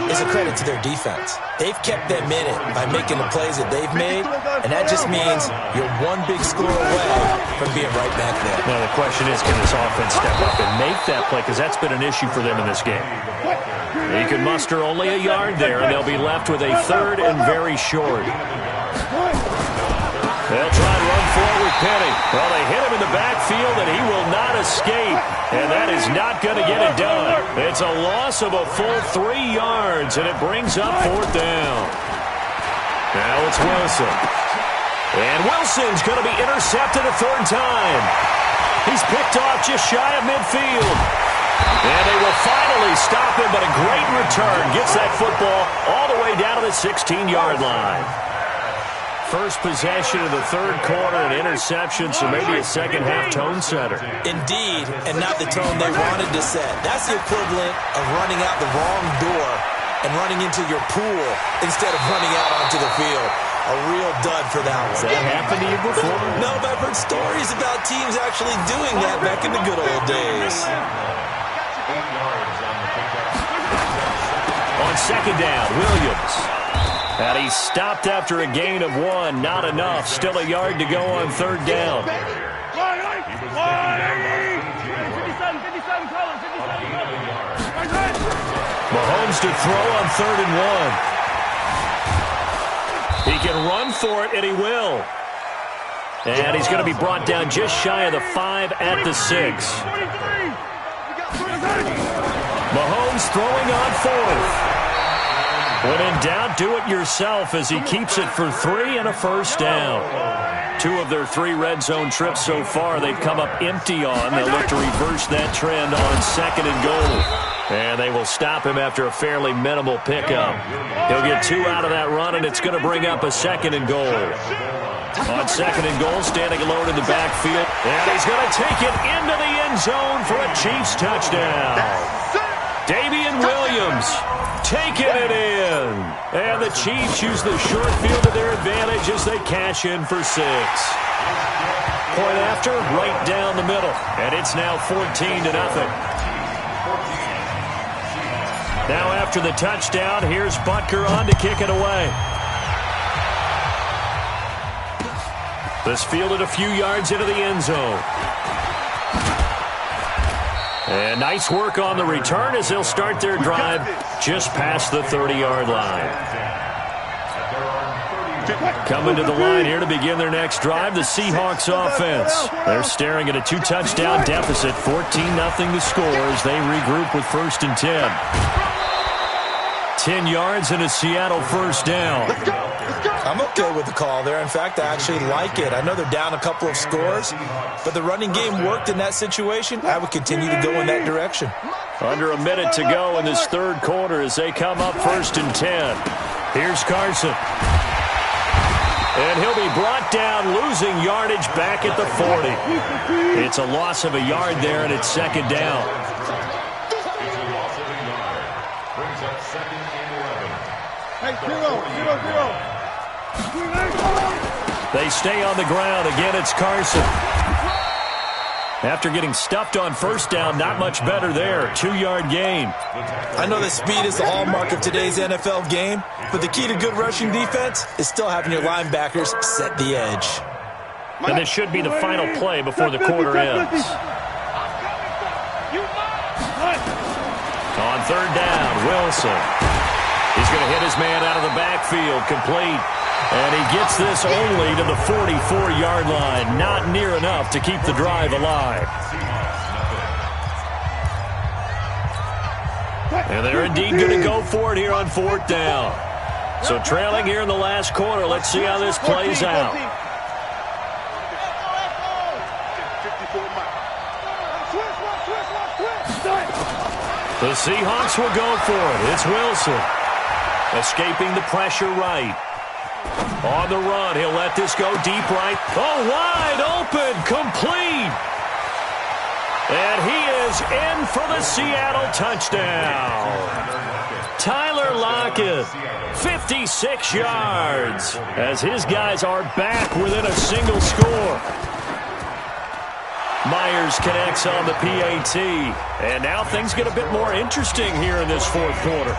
is a credit to their defense. They've kept them in it by making the plays that they've made, and that just means you're one big score away from being right back there. Now, the question is, can this offense step up and make that play? Because that's been an issue for them in this game. He can muster only a yard there, and they'll be left with a 3rd and very short. They'll try and run forward with Penny. Well, they hit him in the backfield, and he will not escape. And that is not going to get it done. It's a loss of a full 3 yards, and it brings up 4th down. Now it's Wilson. And Wilson's going to be intercepted a 3rd time. He's picked off just shy of midfield. And they will finally stop him, but a great return. Gets that football all the way down to the 16-yard line. First possession of the 3rd quarter, an interception, so maybe a second-half tone setter. Indeed, and not the tone they wanted to set. That's the equivalent of running out the wrong door and running into your pool instead of running out onto the field. A real dud for that one. Has that happened to you before? No, but I've heard stories about teams actually doing that back in the good old days. On second down, Williams. And he's stopped after a gain of 1. Not enough. Still a yard to go on 3rd down. Mahomes to throw on 3rd and 1. He can run for it, and he will. And he's going to be brought down just shy of the 5 at the 6. Mahomes throwing on 4th. When in doubt, do it yourself as he keeps it for 3 and a first down. 2 of their 3 red zone trips so far they've come up empty on. They'll look to reverse that trend on 2nd and goal. And they will stop him after a fairly minimal pickup. He'll get 2 out of that run, and it's going to bring up a 2nd and goal. On 2nd and goal, standing alone in the backfield. And he's going to take it into the end zone for a Chiefs touchdown. Damian Williams taking it in. And the Chiefs use the short field to their advantage as they cash in for 6. Point after, right down the middle. And it's now 14-0. Now after the touchdown, here's Butker on to kick it away. This fielded a few yards into the end zone. And nice work on the return as they'll start their drive just past the 30-yard line. Coming to the line here to begin their next drive, the Seahawks offense. They're staring at a 2-touchdown deficit, 14-0 the score as they regroup with 1st and 10. 10 yards and a Seattle first down. I'm okay with the call there. In fact, I actually like it. I know they're down a couple of scores, but the running game worked in that situation. I would continue to go in that direction. Under a minute to go in this third quarter as they come up 1st and 10. Here's Carson. And he'll be brought down, losing yardage back at the 40. It's a loss of a yard there, and it's 2nd down. They stay on the ground. Again, it's Carson. After getting stuffed on 1st down, not much better there. 2-yard gain. I know that speed is the hallmark of today's NFL game, but the key to good rushing defense is still having your linebackers set the edge. And this should be the final play before the quarter ends. On 3rd down, Wilson. He's going to hit his man out of the backfield, complete. And he gets this only to the 44-yard line. Not near enough to keep the drive alive. And they're indeed going to go for it here on 4th down. So trailing here in the last quarter. Let's see how this plays out. The Seahawks will go for it. It's Wilson. Escaping the pressure right. On the run, he'll let this go deep right. Oh, wide open, complete. And he is in for the Seattle touchdown. Tyler Lockett, 56 yards, as his guys are back within a single score. Myers connects on the PAT. And now things get a bit more interesting here in this 4th quarter.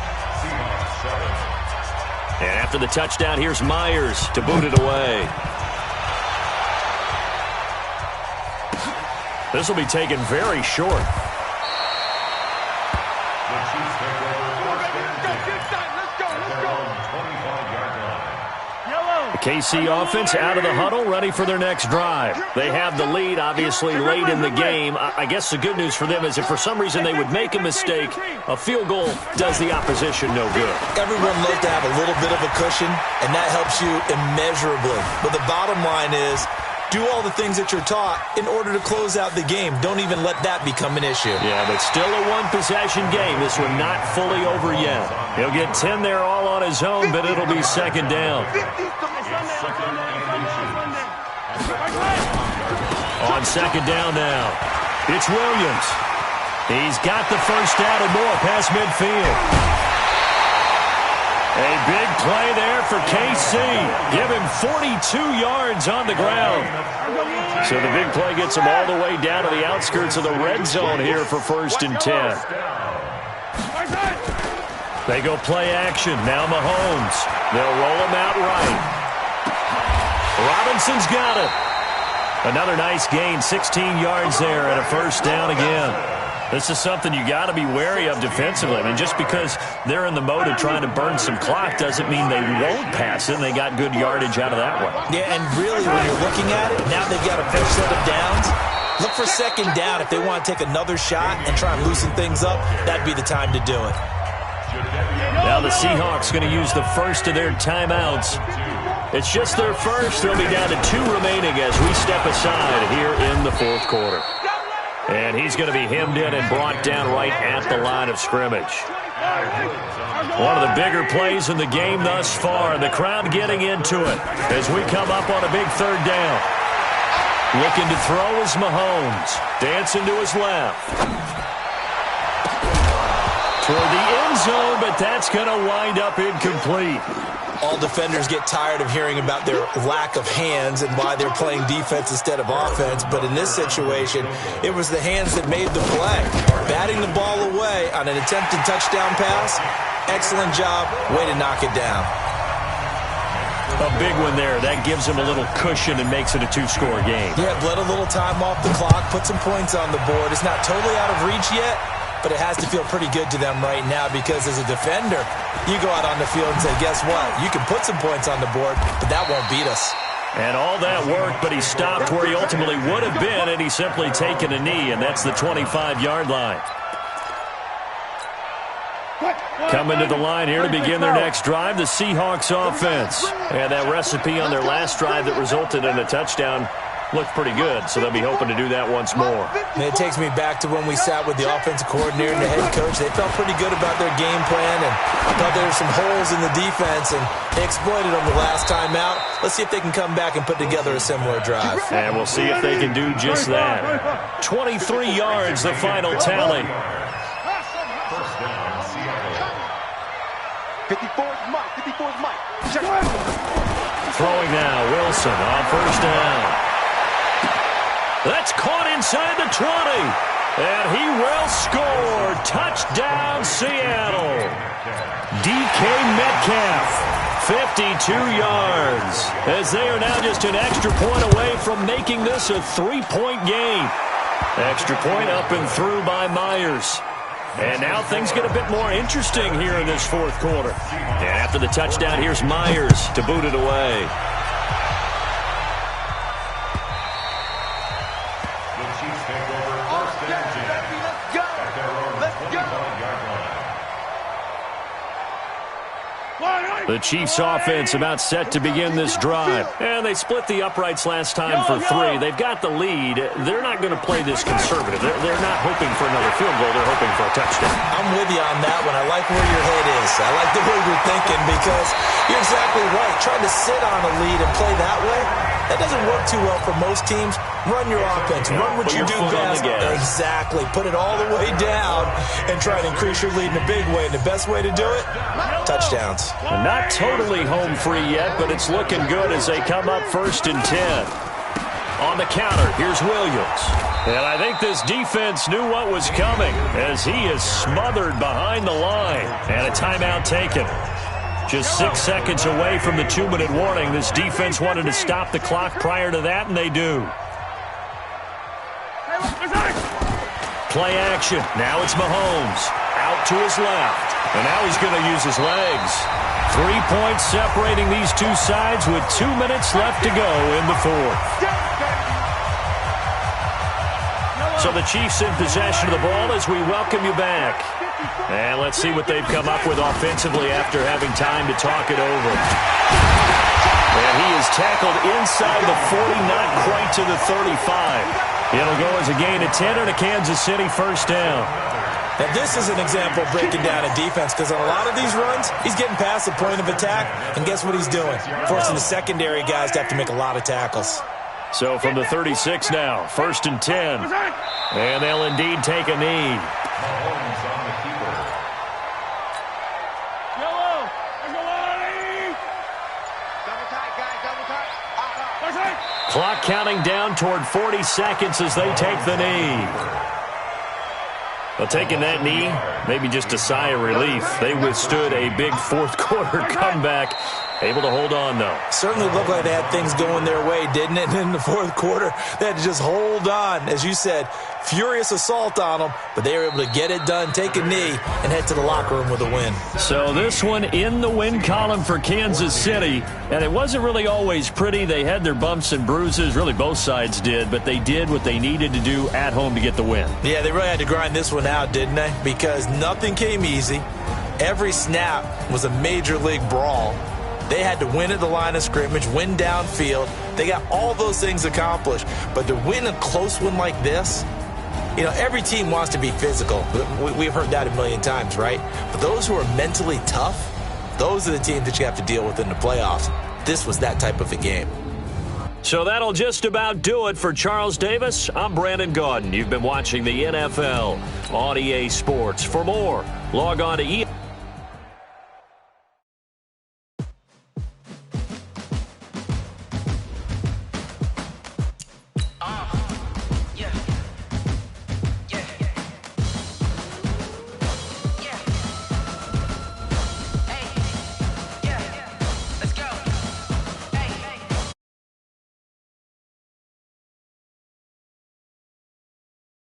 And after the touchdown, here's Myers to boot it away. This will be taken very short. The KC offense out of the huddle, ready for their next drive. They have the lead, obviously, late in the game. I guess the good news for them is if for some reason they would make a mistake, a field goal does the opposition no good. Everyone loves to have a little bit of a cushion, and that helps you immeasurably. But the bottom line is, do all the things that you're taught in order to close out the game. Don't even let that become an issue. Yeah, but still a one-possession game. This one not fully over yet. He'll get 10 there all on his own, but it'll be 2nd down. On 2nd down now, it's Williams. He's got the first down and more past midfield. A big play there for KC. Give him 42 yards on the ground. So the big play gets him all the way down to the outskirts of the red zone here for 1st and 10. They go play action. Now Mahomes. They'll roll him out right. Robinson's got it. Another nice gain, 16 yards there and a first down again. This is something you got to be wary of defensively. I mean, just because they're in the mode of trying to burn some clock doesn't mean they won't pass it, and they got good yardage out of that one. Yeah, and really, when you're looking at it, now they've got a fresh set of downs. Look for 2nd down. If they want to take another shot and try and loosen things up, that'd be the time to do it. Now the Seahawks going to use the first of their timeouts. It's just their first. They'll be down to 2 remaining as we step aside here in the 4th quarter. And he's going to be hemmed in and brought down right at the line of scrimmage. One of the bigger plays in the game thus far. The crowd getting into it as we come up on a big 3rd down. Looking to throw is Mahomes. Dancing to his left. toward the end zone, but that's going to wind up incomplete. All defenders get tired of hearing about their lack of hands and why they're playing defense instead of offense. But in this situation, it was the hands that made the play. Batting the ball away on an attempted touchdown pass, excellent job. Way to knock it down. A big one there. That gives him a little cushion and makes it a two-score game. Yeah, bled a little time off the clock, put some points on the board. It's not totally out of reach yet, but it has to feel pretty good to them right now because as a defender, you go out on the field and say, guess what? You can put some points on the board, but that won't beat us. And all that worked, but he stopped where he ultimately would have been, and he's simply taken a knee, and that's the 25-yard line. Coming to the line here to begin their next drive, the Seahawks offense. And that recipe on their last drive that resulted in a touchdown looked pretty good, so they'll be hoping to do that once more. And it takes me back to when we sat with the offensive coordinator and the head coach. They felt pretty good about their game plan and thought there were some holes in the defense, and they exploited them the last time out. Let's see if they can come back and put together a similar drive. And we'll see if they can do just that. 23 yards, the final tally. 54's Mike. 54's Mike. Throwing now, Wilson on first down. That's caught inside the 20. And he will score. Touchdown, Seattle. DK Metcalf, 52 yards. As they are now just an extra point away from making this a 3-point game. Extra point up and through by Myers. And now things get a bit more interesting here in this fourth quarter. And after the touchdown, here's Myers to boot it away. The Chiefs take over first and 10. Let's go. Let's go. The Chiefs offense about set to begin this drive. And they split the uprights last time for 3. They've got the lead. They're not going to play this conservative. They're not hoping for another field goal. They're hoping for a touchdown. I'm with you on that one. I like where your head is. I like the way you're thinking because you're exactly right. Trying to sit on a lead and play that way, that doesn't work too well for most teams. Run your offense. Run what you do best. Exactly. Put it all the way down and try to increase your lead in a big way. And the best way to do it, touchdowns. Not totally home free yet, but it's looking good as they come up first and 10. On the counter, here's Williams. And I think this defense knew what was coming as he is smothered behind the line. And a timeout taken. Just 6 seconds away from the 2-minute warning. This defense wanted to stop the clock prior to that, and they do. Play action. Now it's Mahomes. Out to his left. And now he's going to use his legs. 3 points separating these two sides with 2 minutes left to go in the fourth. So the Chiefs in possession of the ball as we welcome you back. And let's see what they've come up with offensively after having time to talk it over. And he is tackled inside the 40, not quite to the 35. It'll go as a gain of 10 and a Kansas City first down. Now, this is an example of breaking down a defense because on a lot of these runs, he's getting past the point of attack, and guess what he's doing? Forcing the secondary guys to have to make a lot of tackles. So from the 36 now, first and 10. And they'll indeed take a knee. Mahomes on the keeper. Double tight, guys. Double tight. Clock counting down toward 40 seconds as they take the knee. Well, taking that knee, maybe just a sigh of relief. They withstood a big fourth quarter comeback. Able to hold on, though. Certainly looked like they had things going their way, didn't it? And in the fourth quarter, they had to just hold on. As you said, furious assault on them, but they were able to get it done, take a knee, and head to the locker room with a win. So this one in the win column for Kansas City, and it wasn't really always pretty. They had their bumps and bruises, really both sides did, but they did what they needed to do at home to get the win. Yeah, they really had to grind this one out, didn't they? Because nothing came easy. Every snap was a major league brawl. They had to win at the line of scrimmage, win downfield. They got all those things accomplished. But to win a close one like this, you know, every team wants to be physical. We've heard that a million times, right? But those who are mentally tough, those are the teams that you have to deal with in the playoffs. This was that type of a game. So that'll just about do it for Charles Davis. I'm Brandon Gaudin. You've been watching the NFL on EA Sports. For more, log on to EA.